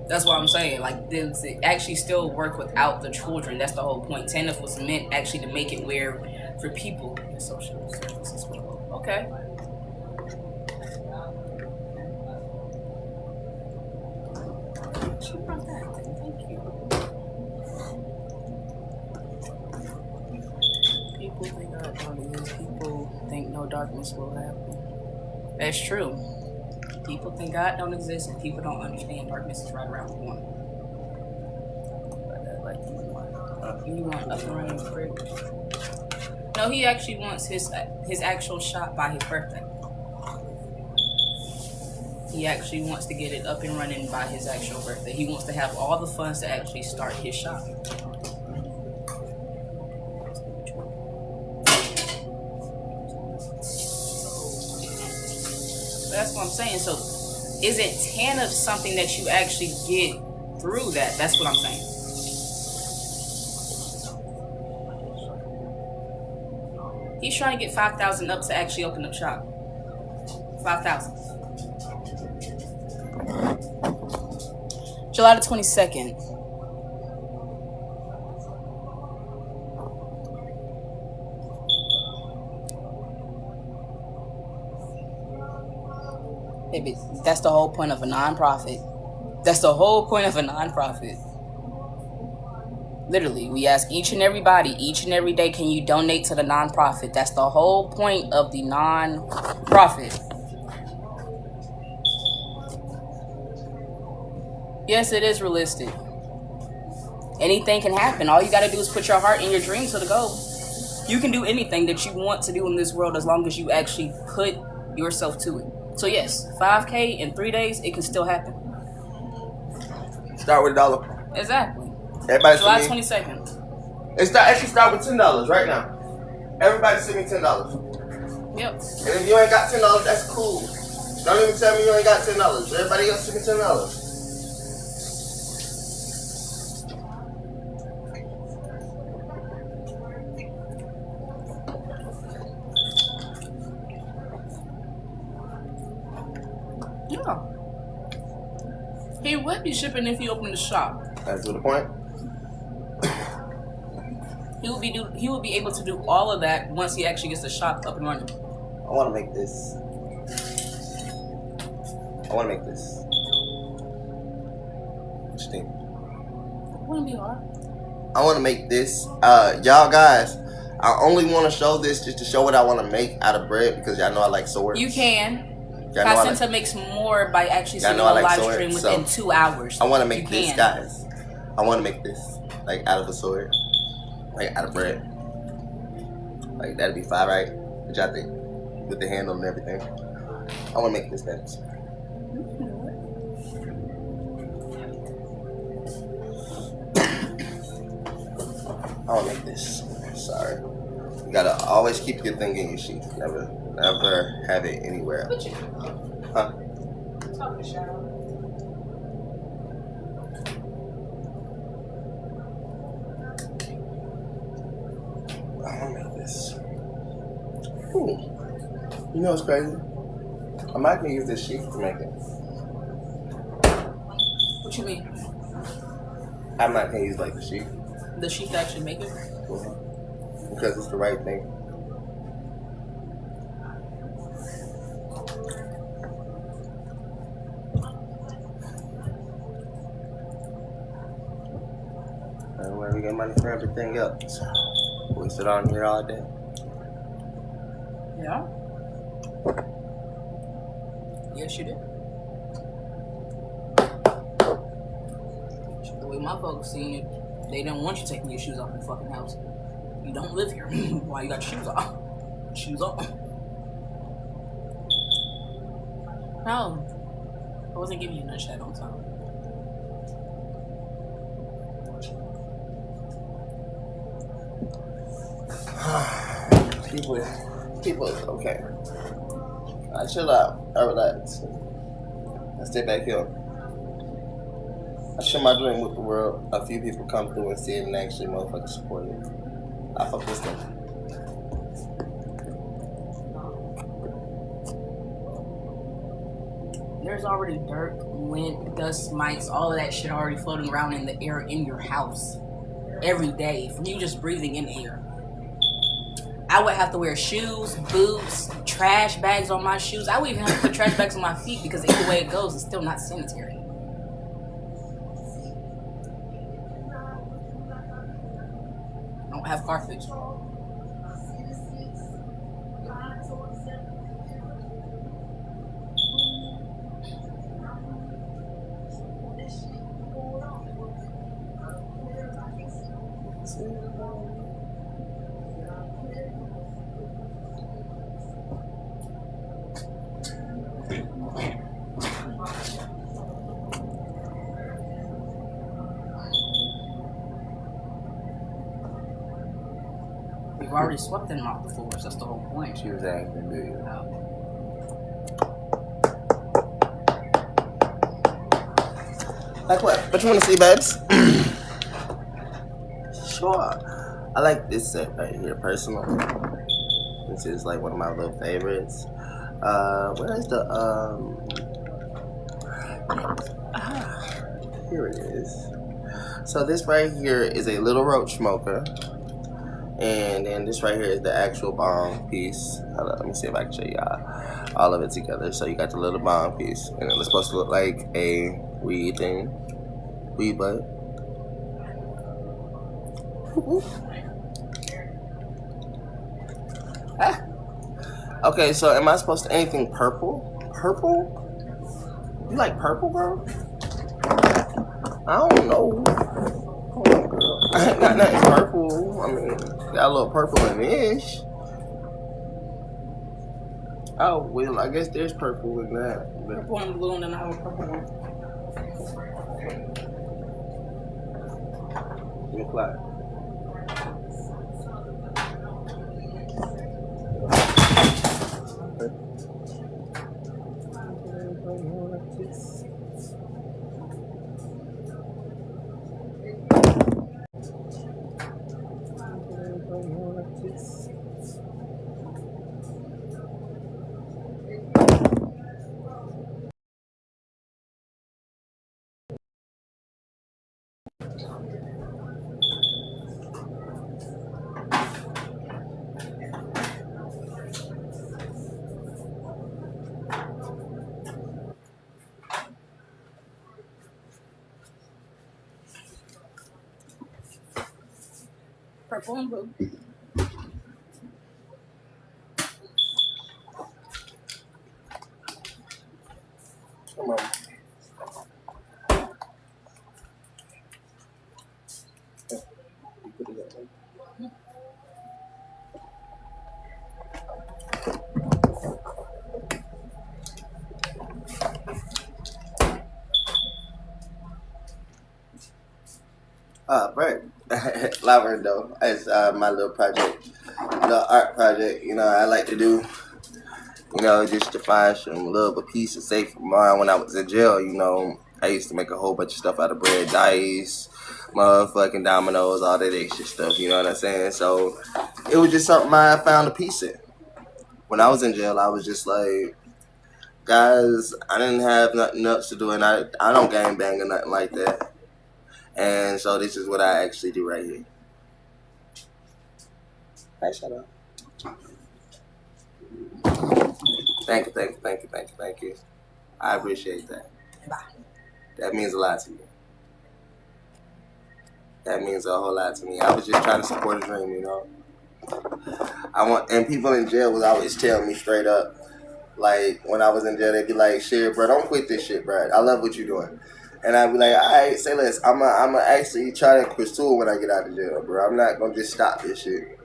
That's what I'm saying. Like, it actually still work without the children. That's the whole point. TANF was meant actually to make it where for people in social services. Okay. She brought that. Thank you. People think God don't exist. People think no darkness will happen. That's true. People think God don't exist, and people don't understand darkness is right around the corner. But like you want up and running quick. No, he actually wants his actual shop by his birthday. He actually wants to get it up and running by his actual birthday. He wants to have all the funds to actually start his shop. That's what I'm saying. So, isn't TANF something that you actually get through that? That's what I'm saying. He's trying to get 5,000 up to actually open up shop. 5,000. July the 22nd. Baby, that's the whole point of a nonprofit. That's the whole point of a nonprofit. Literally, we ask each and everybody, each and every day, can you donate to the nonprofit? That's the whole point of the nonprofit. Yes, it is realistic. Anything can happen. All you gotta do is put your heart and your dreams to the goal. You can do anything that you want to do in this world as long as you actually put yourself to it. So yes, 5K in 3 days, it can still happen. Start with $1. Exactly. Everybody July send me. 22nd. Actually start with $10 right now. Everybody send me $10. Yep. And if you ain't got $10, that's cool. Don't even tell me you ain't got $10. Everybody else send me $10. Yeah. He would be shipping if he opened the shop. That's to the point. He would be able to do all of that once he actually gets the shop up and running. I want to make this. What you think? It wouldn't be hard. I want to make this. Y'all guys, I only want to show this just to show what I want to make out of bread because y'all know I like swords. You can. Y'all know Placenta makes more by actually seeing a like live sword, stream so within 2 hours. I want to make this, guys. I want to make this like out of a sword, like out of bread. Like that'd be fire, right? What y'all think? With the handle and everything. I want to make this, guys. I want to make this. Sorry. You gotta always keep your thing in your sheath. Never have it anywhere. Huh? I want to make this. You know what's crazy? I might can use this sheath to make it. What you mean? I might can use like the sheath. The sheath to actually make it? Because it's the right thing. And where we get money for everything else. We sit on here all day. Yeah. Yes, you did. The way my folks seen it, they didn't want you taking your shoes off in the fucking house. You don't live here. Why you got your shoes off? Shoes on. No. I wasn't giving you none shit on time. People is okay. I chill out. I relax. I stay back here. I share my dream with the world. A few people come through and see it and actually motherfucking support it. I fuck with them. There's already dirt, wind, dust, mites, all of that shit already floating around in the air in your house every day from you just breathing in air. I would have to wear shoes, boots, trash bags on my shoes. I would even have to put trash bags on my feet because either way it goes, it's still not sanitary. I don't have carpet. We've already swept them off the floors. That's the whole point. She was acting, do you? Like what? What you want to see, babes? Sure. I like this set right here, personally. This is like one of my little favorites. Where's the here it is. So this right here is a little roach smoker, and then this right here is the actual bomb piece. Hold on, let me see if I can show y'all all of it together. So you got the little bomb piece, and it's supposed to look like a weed thing, weed bud. Ah. Okay, so am I supposed to anything purple? Purple? You like purple, bro? I don't know. I ain't got nothing purple. I mean, got a little purple in ish. Oh, well, I guess there's purple in that. Purple and blue, and then I have a purple one. Look like. Purple and blue. Come on. Right. Lavender, it's my little project, little art project. You know, I like to do. You know, just to find some little piece of safe of mine when I was in jail. You know, I used to make a whole bunch of stuff out of bread, dice, motherfucking dominoes, all that extra stuff. You know what I'm saying? So it was just something I found a piece in. When I was in jail, I was just like, guys, I didn't have nothing else to do, and I don't gang bang or nothing like that. And so this is what I actually do right here. Hey, shut up. Thank you. I appreciate that. Bye. That means a lot to me. That means a whole lot to me. I was just trying to support a dream, you know. And people in jail would always tell me straight up, like when I was in jail, they'd be like, "Shit, bro, don't quit this shit, bro. I love what you're doing." And I'd be like, "All right, say less. I'm gonna actually try to pursue it when I get out of jail, bro. I'm not gonna just stop this shit."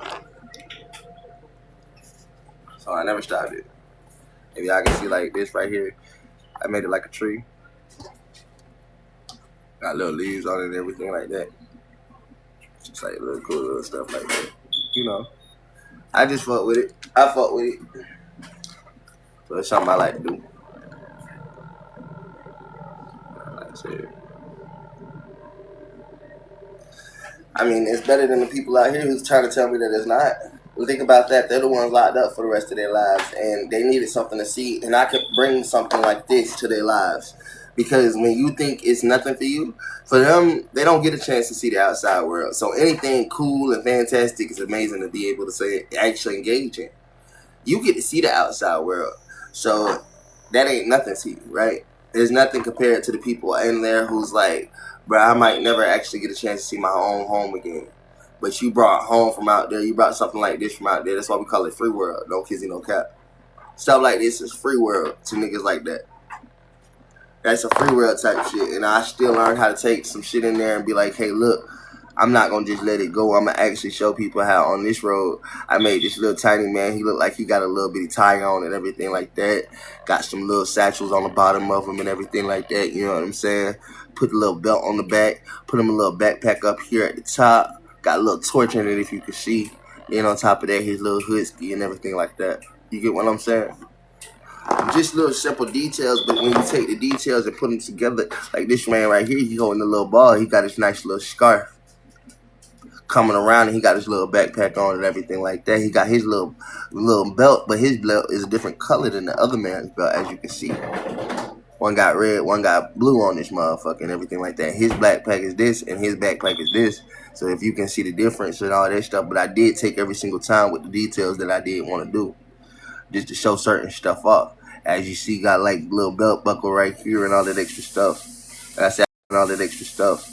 So I never stopped it. If y'all can see like this right here, I made it like a tree. Got little leaves on it and everything like that. Just like little cool little stuff like that. You know, I just fuck with it. I fuck with it. So it's something I like to do. Like I said. I mean, it's better than the people out here who's trying to tell me that it's not. Well, think about that. They're the ones locked up for the rest of their lives, and they needed something to see, and I could bring something like this to their lives. Because when you think it's nothing for you, for them, they don't get a chance to see the outside world. So anything cool and fantastic is amazing to be able to say, actually engage in. You get to see the outside world. So that ain't nothing to you, right? There's nothing compared to the people in there who's like, bro, I might never actually get a chance to see my own home again. But you brought home from out there. You brought something like this from out there. That's why we call it free world. No kizzy, no cap. Stuff like this is free world to niggas like that. That's a free world type shit. And I still learned how to take some shit in there and be like, hey, look, I'm not going to just let it go. I'm going to actually show people how on this road I made this little tiny man. He looked like he got a little bitty tie on and everything like that. Got some little satchels on the bottom of him and everything like that. You know what I'm saying? Put a little belt on the back. Put him a little backpack up here at the top. Got a little torch in it if you can see. And on top of that, his little hood ski and everything like that. You get what I'm saying? Just little simple details, but when you take the details and put them together, like this man right here, he holding a little ball. He got his nice little scarf coming around, and he got his little backpack on and everything like that. He got his little little belt, but his belt is a different color than the other man's belt, as you can see. One got red, one got blue on this motherfucker and everything like that. His backpack is this and his backpack is this. So if you can see the difference and all that stuff, but I did take every single time with the details that I did want to do, just to show certain stuff off. As you see, got like little belt buckle right here and all that extra stuff. Like I said, all that extra stuff.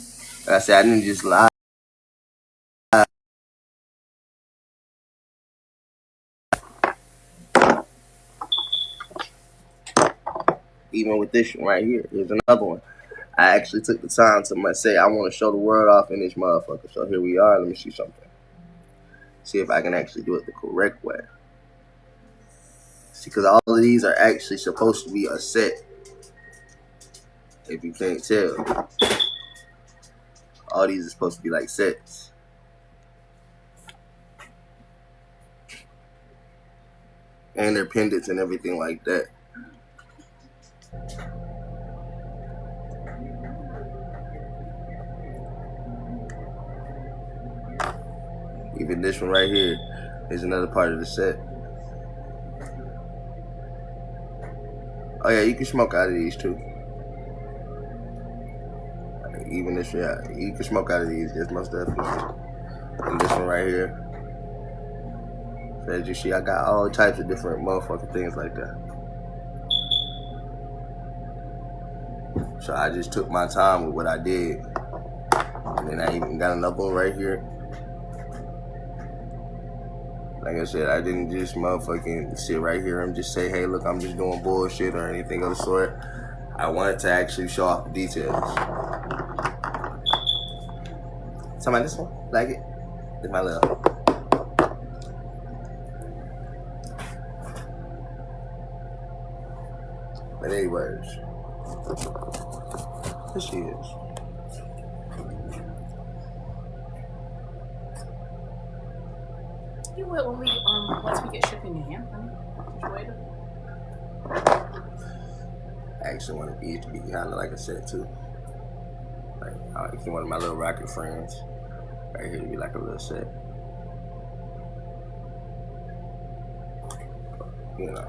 Like I said, I didn't just lie. Even with this one right here, here's another one. I actually took the time to say I want to show the world off in this motherfucker. So here we are. Let me see something. See if I can actually do it the correct way. See, because all of these are actually supposed to be a set. If you can't tell, all these are supposed to be like sets. And they're pendants and everything like that. Even this one right here is another part of the set. Oh yeah, you can smoke out of these too. Even this one, yeah, you can smoke out of these. There's most definitely. And this one right here. So as you see, I got all types of different motherfucking things like that. So I just took my time with what I did. And then I even got another one right here. Like I said, I didn't just motherfucking sit right here and just say, hey, look, I'm just doing bullshit or anything of the sort. I wanted to actually show off the details. Somebody this one? Like it? It's my love. But anyways, here she is. You will when we once we get shipping to Hampton. I actually wanted these to be kind of like a set too. Like I actually wanted my little rocket friends right here to be like a little set. You know.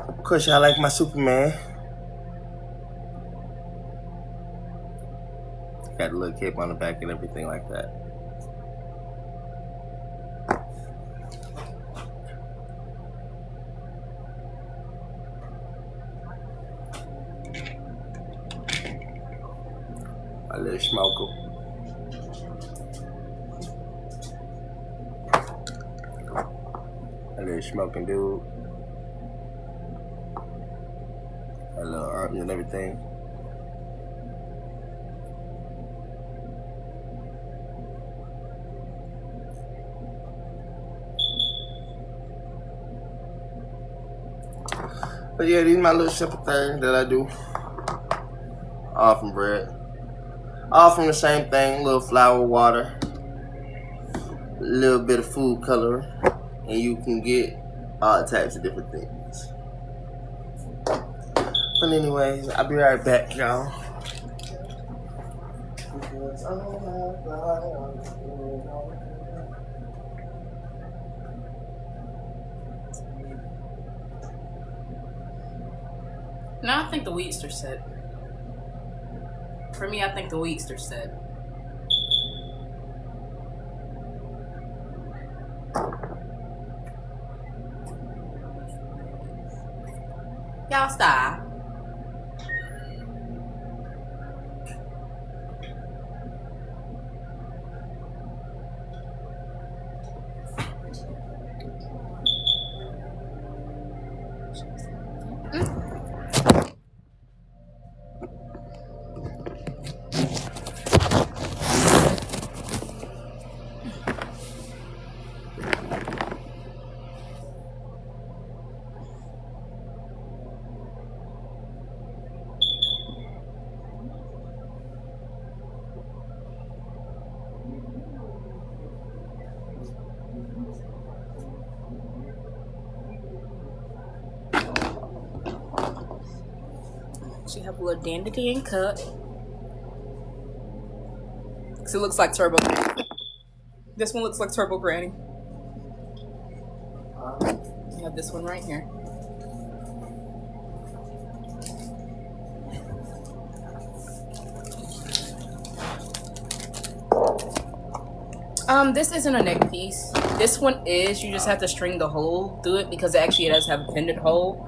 Of course, y'all like my Superman. Got a little cape on the back and everything like that. A little smoker. A little smoking dude. A little arms and everything. But yeah, these are my little simple things that I do. All from bread. All from the same thing, little flour, water, a little bit of food coloring, and you can get all types of different things. But anyways, I'll be right back, y'all. No, I think the wheats are set. For me, I think the wheats are set. Y'all stop. She have a little dandelion cut. Cause it looks like Turbo Granny. This one looks like Turbo Granny. have this one right here. This isn't a neck piece. This one is. You just have to string the hole through it because actually it does have a pendant hole.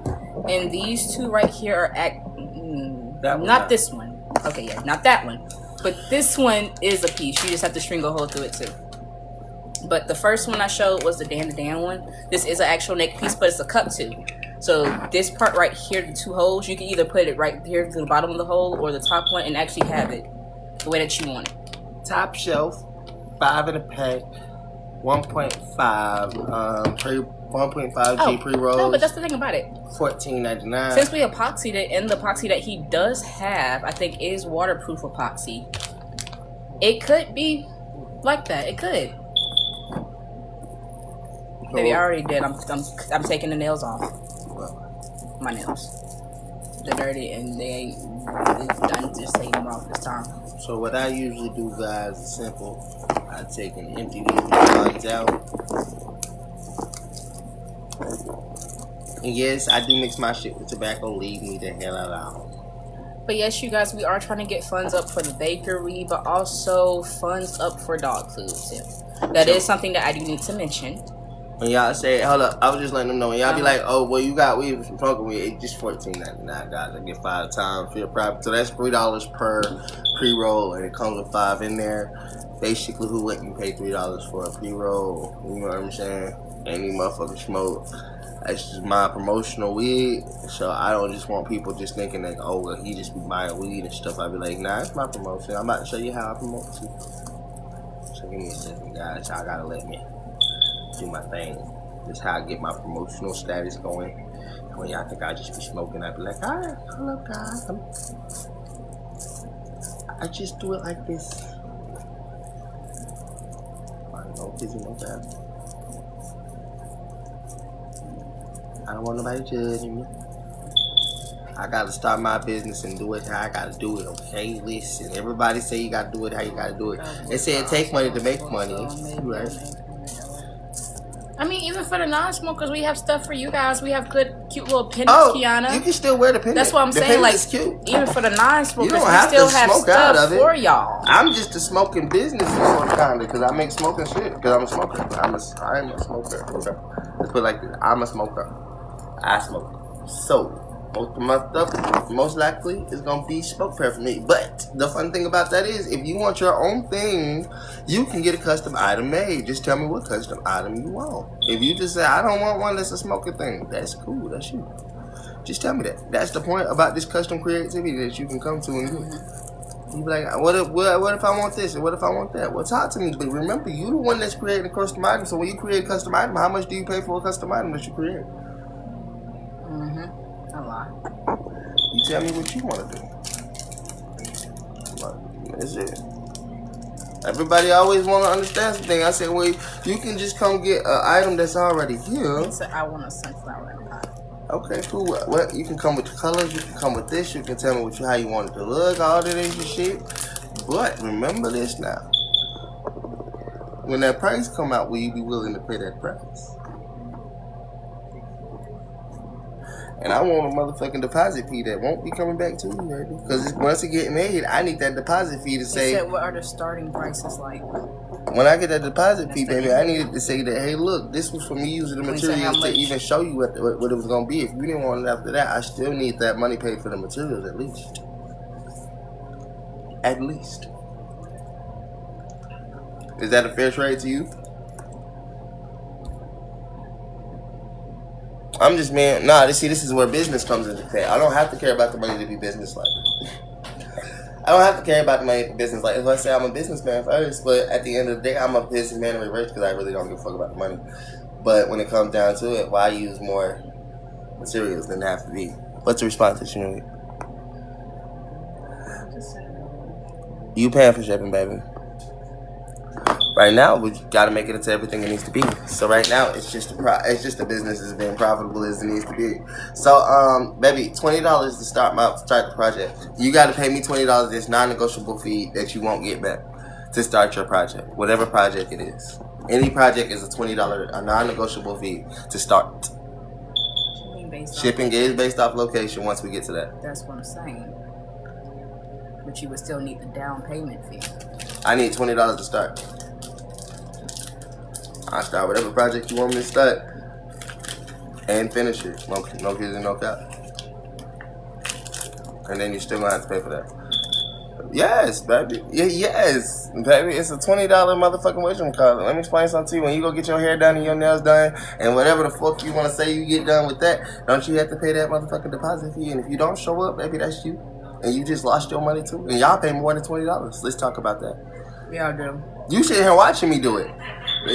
And these two right here are not this one. Okay, yeah, not that one. But this one is a piece. You just have to string a hole through it too. But the first one I showed was the Dan one. This is an actual neck piece, but it's a cup too. So this part right here, the two holes, you can either put it right here to the bottom of the hole or the top one and actually have it the way that you want it. Top shelf, 5 in a pack, 1.5 G pre-rolls. No, but that's the thing about it. $14.99. Since we epoxied it, and the epoxy that he does have, I think, is waterproof epoxy. It could be like that. It could. Maybe I already did. I'm taking the nails off. My nails. They're dirty and they ain't done just taking them off this time. So what I usually do, guys, is simple. I take and empty these ones out. And yes, I do mix my shit with tobacco. Leave me the hell alone. But yes, you guys, we are trying to get funds up for the bakery, but also funds up for dog food too. That is something that I do need to mention. When y'all say, hold up, I was just letting them know. When y'all be like, oh, well, you got weed from smoking weed, it's just $14.99, guys. I get 5 times for your profit. So that's $3 per pre-roll, and it comes with 5 in there. Basically, who wouldn't pay $3 for a pre-roll? You know what I'm saying? Any motherfucker smoke. That's just my promotional weed. So I don't just want people just thinking that, oh, well, he just be buying weed and stuff. I be like, nah, it's my promotion. I'm about to show you how I promote too. So give me a second, guys. Y'all gotta let me do my thing. This is how I get my promotional status going. When y'all think I just be smoking, I be like, alright, hold up, guys. I just do it like this. I don't want nobody judging me. I gotta start my business and do it how I gotta do it, okay? Listen, everybody say you gotta do it how you gotta do it. They say it takes money to make money, right? I mean, even for the non-smokers, we have stuff for you guys. We have good, cute little pendants, Kiana. You can still wear the pendant. That's what I'm saying. Like, cute. Even for the non-smokers, we still have stuff for y'all. I'm just a smoking business kind of, because I make smoking shit. Because I'm a smoker. I'm a smoker. Okay. Let's put it like this. I'm a smoker. I smoke. So most of my stuff, most likely, is gonna be smoke prayer for me. But the fun thing about that is, if you want your own thing, you can get a custom item made. Just tell me what custom item you want. If you just say, I don't want one that's a smoker thing, that's cool. That's you. Just tell me that. That's the point about this custom creativity that you can come to and do. You be like, what if I want this and what if I want that? Well, talk to me. But remember, you the one that's creating a custom item. So when you create a custom item, how much do you pay for a custom item that you create? A lot. You tell me what you want to do. That's it. Everybody always want to understand something. I said, well, you can just come get an item that's already here. So I want a sunflower pie. Okay, cool. Well, you can come with the colors. You can come with this. You can tell me how you want it to look. All that extra shit. But remember this now. When that price come out, will you be willing to pay that price? And I want a motherfucking deposit fee that won't be coming back to you, baby. Because once it get made, I need that deposit fee to say. You said, what are the starting prices like? When I get that deposit fee, baby, I needed to say that, hey, look, this was for me using the materials to even show you what it was going to be. If you didn't want it after that, I still need that money paid for the materials at least. At least. Is that a fair trade to you? I'm just, man, this is where business comes into play. I don't have to care about the money to be business-like. I don't have to care about the money to be business-like. If I say I'm a businessman first, but at the end of the day, I'm a businessman in reverse because I really don't give a fuck about the money. But when it comes down to it, why use more materials than have to be? What's the response that you need? You paying for shipping, baby. Right now, we gotta make it into everything it needs to be. So right now, it's just the business is being profitable as it needs to be. So, baby, $20 to start the project. You gotta pay me $20. It's non-negotiable fee that you won't get back to start your project, whatever project it is. Any project is a $20, a non-negotiable fee to start. shipping based off Shipping is based off location once we get to that. That's what I'm saying. But you would still need the down payment fee. I need $20 to start. I'll start whatever project you want me to start. And finish it. No kids and no cap. And then you still gonna have to pay for that. Yes, baby. Yes, baby. It's a $20 motherfucking wisdom card. Let me explain something to you. When you go get your hair done and your nails done and whatever the fuck you want to say you get done with that, don't you have to pay that motherfucking deposit fee? And if you don't show up, baby, that's you. And you just lost your money too. And y'all pay more than $20. Let's talk about that. Yeah, I do. You sitting here watching me do it.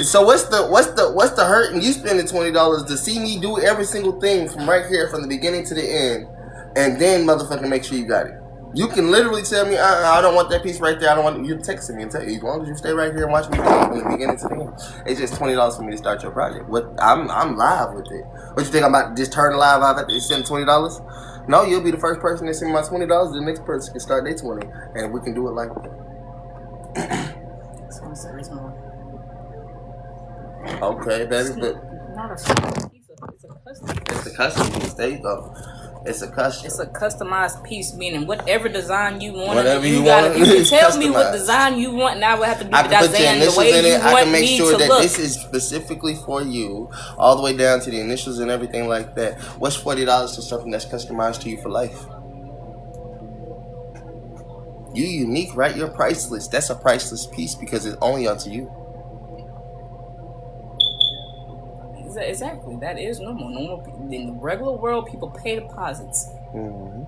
So what's the hurt in you spending $20 to see me do every single thing from right here from the beginning to the end, and then motherfucking make sure you got it? You can literally tell me, I don't want that piece right there. I don't want you texting me and tell you, as long as you stay right here and watch me do it from the beginning to the end. It's just $20 for me to start your project. I'm live with it. What you think I'm about to just turn live out and send $20? No, you'll be the first person to send my $20. The next person can start their 20, and we can do it like that. Sounds reasonable. Okay, baby, but Not a small piece of it's a custom. it's a custom piece. There you go. It's a custom. It's a customized piece, meaning whatever design you want. Whatever you gotta, want, you can it's tell me what customized. design you want, and I would have to do I the can put your design the initials way in you it. I want can make me sure to that look. this is specifically for you, all the way down to the initials and everything like that. What's $40 for something that's customized to you for life? You unique, right? You're priceless. That's a priceless piece because it's only unto you. Exactly. That is normal. In the regular world, people pay deposits. Mm-hmm.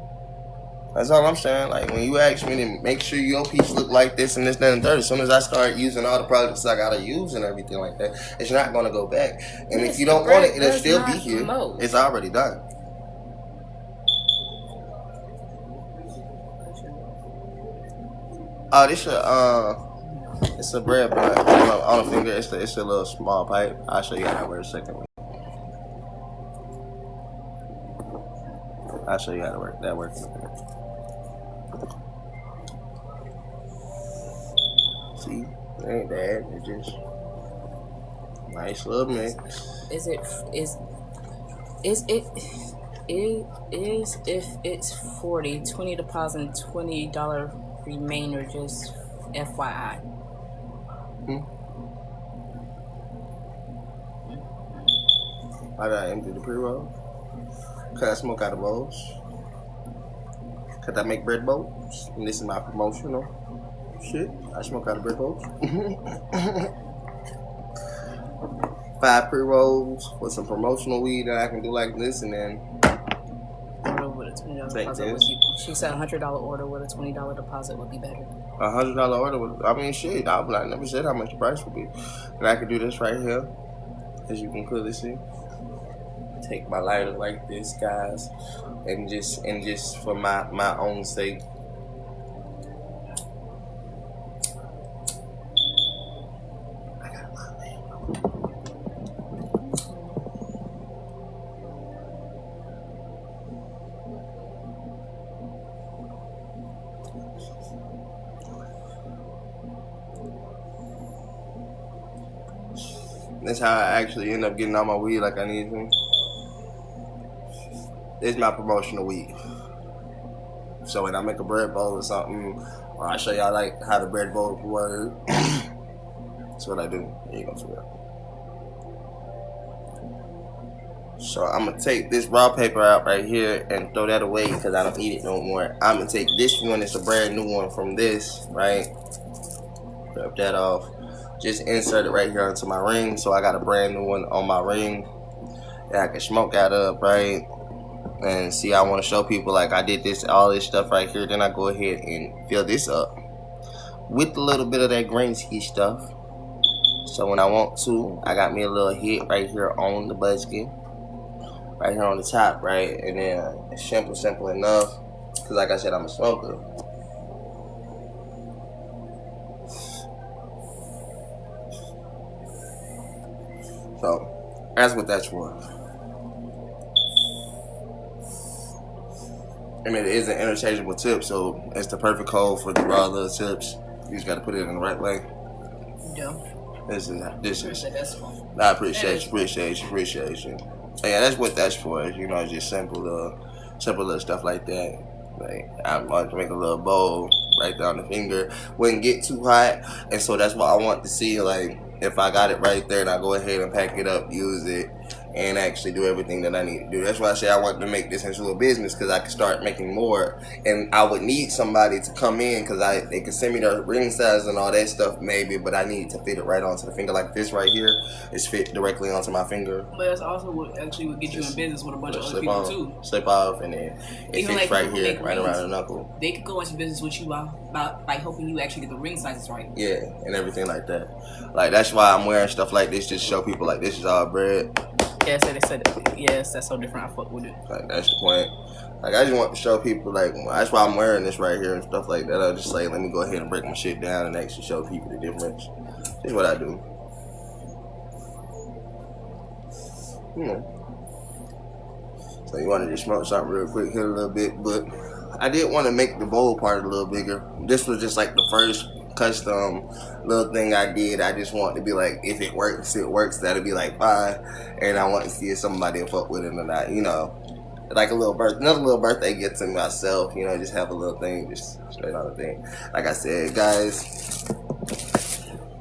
That's all I'm saying. Like, when you ask me to make sure your piece look like this and this, that, and third, as soon as I start using all the products I gotta use and everything like that, it's not gonna go back. And Yes, if you don't the want it, brand it'll does still not be here. promote. It's already done. Oh, this it's a bread bun on the finger. It's a little small pipe. I'll show you how that works in a second. I'll show you how to work. That works. See, it ain't bad. It's just nice little mix. Is if it's 40, 20 deposit, $20 remainder, just FYI. I gotta empty the pre-roll. Cause I smoke out of bowls. Cause I make bread bowls. And this is my promotional shit. I smoke out of bread bowls. 5 pre-rolls with some promotional weed that I can do like this, and then Order with a $20 deposit would be, she said $100 order with a $20 deposit would be better. $100 order with, I mean, shit, I never said how much the price would be. And I could do this right here, as you can clearly see. Take my lighter like this, guys, and just for my own sake. I got a lot, man. That's how I actually end up getting all my weed like I need to. This is my promotional weed. So when I make a bread bowl or something, or I show y'all like how the bread bowl works, that's what I do. Here you go, for real. So I'm gonna take this raw paper out right here and throw that away because I don't need it no more. I'm gonna take this one, it's a brand new one from this, right? Grab that off. Just insert it right here onto my ring, so I got a brand new one on my ring that I can smoke out of, right? And see, I want to show people like I did this, all this stuff right here. Then I go ahead and fill this up with a little bit of that green ski stuff. So when I want to, I got me a little hit right here on the budskin, right here on the top, right? And then it's simple enough, because like I said, I'm a smoker. So that's what that's for. I mean, it is an interchangeable tip, so it's the perfect code for the raw little tips. You just gotta put it in the right way. Yeah. This is. That's fun. I appreciate you. Yeah, that's what that's for. You know, just simple little stuff like that. Like I want to make a little bowl right down the finger. Wouldn't get too hot, and so that's what I want to see. Like if I got it right there, and I go ahead and pack it up, use it, and actually do everything that I need to do. That's why I say I want to make this into a business, because I can start making more, and I would need somebody to come in, because they can send me their ring size and all that stuff maybe, but I need to fit it right onto the finger. Like this right here is fit directly onto my finger. But that's also what actually would get you in business with a bunch of other people too. Slip off, and then it Even fits like right here, right around the knuckle. They could go into business with you by helping you actually get the ring sizes right. Yeah, and everything like that. Like that's why I'm wearing stuff like this, just to show people like this is all bread. Yeah, so they said, yes, that's so different. I fuck with it. Like that's the point. Like I just want to show people, like that's why I'm wearing this right here and stuff like that. I just say, let me go ahead and break my shit down and actually show people the difference. This is what I do. So you want to just smoke something real quick, hit a little bit, but I did want to make the bowl part a little bigger. This was just like the first custom little thing I did. I just want to be like, if it works, it works. That'll be like fine. And I want to see if somebody will fuck with it or not. You know, like another little birthday gift to myself. You know, just have a little thing, just straight on the thing. Like I said, guys,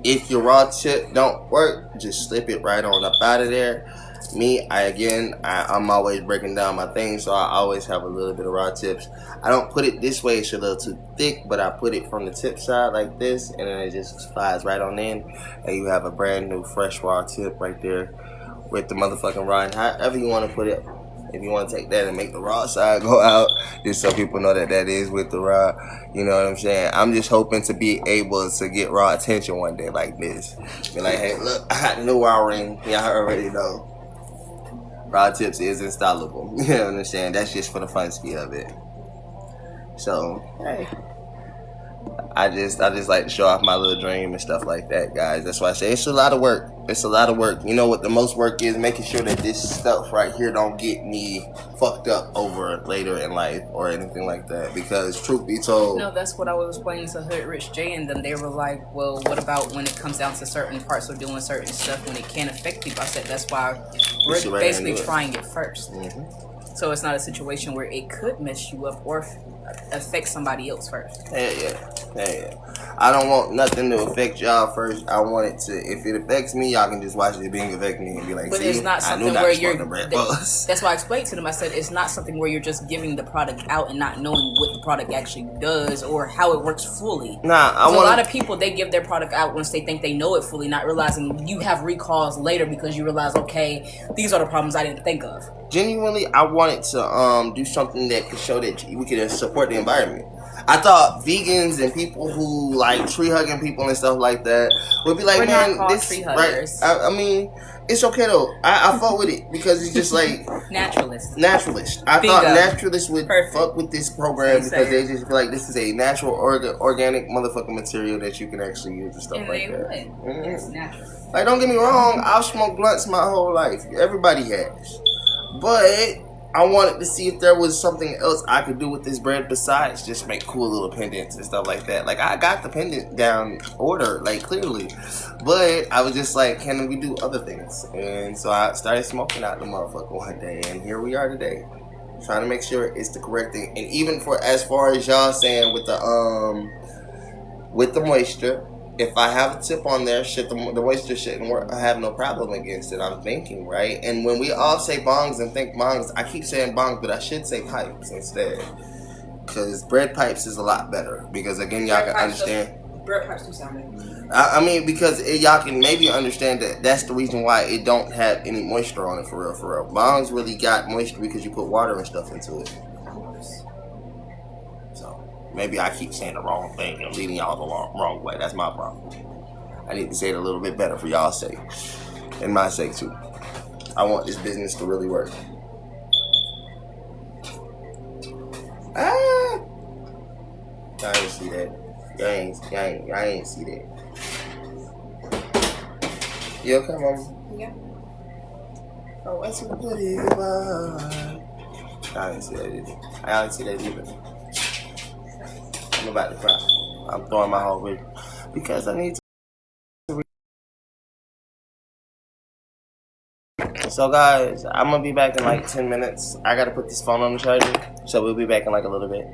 if your raw tip don't work, just slip it right on up out of there. Me, I'm always breaking down my things, so I always have a little bit of raw tips. I don't put it this way, it's a little too thick, but I put it from the tip side like this, and then it just slides right on in, and you have a brand new fresh raw tip right there with the motherfucking raw. And however you want to put it, if you want to take that and make the raw side go out, just so people know that that is with the raw, you know what I'm saying? I'm just hoping to be able to get raw attention one day like this. Be like, hey, look, I got the new raw ring. Y'all already know. Raw tips is installable. You know what I'm saying? That's just for the fun ski of it. So, hey. I just like to show off my little dream and stuff like that, guys. That's why I say it's a lot of work. It's a lot of work. You know what the most work is? Making sure that this stuff right here don't get me fucked up over later in life or anything like that. Because truth be told, no, that's what I was explaining to Hood Rich J, and then they were like, well, what about when it comes down to certain parts of doing certain stuff when it can affect people? I said that's why we're basically trying it first. So it's not a situation where it could mess you up or affect somebody else first. Yeah. I don't want nothing to affect y'all first. I want it to, if it affects me, y'all can just watch it being affect me and be like, but see, it's not something where you're, that's why I explained to them, I said it's not something where you're just giving the product out and not knowing what the product actually does or how it works fully. Nah, a lot of people, they give their product out once they think they know it fully, not realizing you have recalls later because you realize, okay, these are the problems I didn't think of. Genuinely, I wanted to do something that could show that we could support the environment. I thought vegans and people who like tree hugging people and stuff like that would be like, we're man, not this tree huggers. Right? I mean, it's okay though. I fuck with it because it's just like naturalist. I thought naturalists would fuck with this program because they just feel like this is a natural organic motherfucking material that you can actually use and stuff and like that. It's natural. Like, don't get me wrong, I've smoked blunts my whole life. Everybody has. But I wanted to see if there was something else I could do with this bread besides just make cool little pendants and stuff like that. Like, I got the pendant down order, like, clearly. But I was just like, can we do other things? And so I started smoking out the motherfucker one day. And here we are today. Trying to make sure it's the correct thing. And even for as far as y'all saying with the moisture, if I have a tip on there, the moisture shouldn't work. I have no problem against it, I'm thinking, right? And when we all say bongs and think bongs, I keep saying bongs, but I should say pipes instead. Because bread pipes is a lot better. Because again, y'all can understand. Bread pipes do sound good. I mean, because y'all can maybe understand that that's the reason why it don't have any moisture on it, for real. Bongs really got moisture because you put water and stuff into it. Maybe I keep saying the wrong thing and leading y'all the wrong way. That's my problem. I need to say it a little bit better for y'all's sake. And my sake too. I want this business to really work. I didn't see that. I ain't see that. You okay, mama? Yeah. Oh, that's a pretty one. I didn't see that either. I didn't see that either. I'm about to cry. I'm throwing my whole weight because I need to So guys, I'm gonna be back in like 10 minutes. I gotta put this phone on the charger, so we'll be back in like a little bit.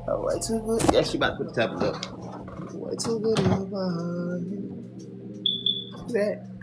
Oh, way too good. Yeah, she about to put the tablet up. Way too good in your body. Look at that.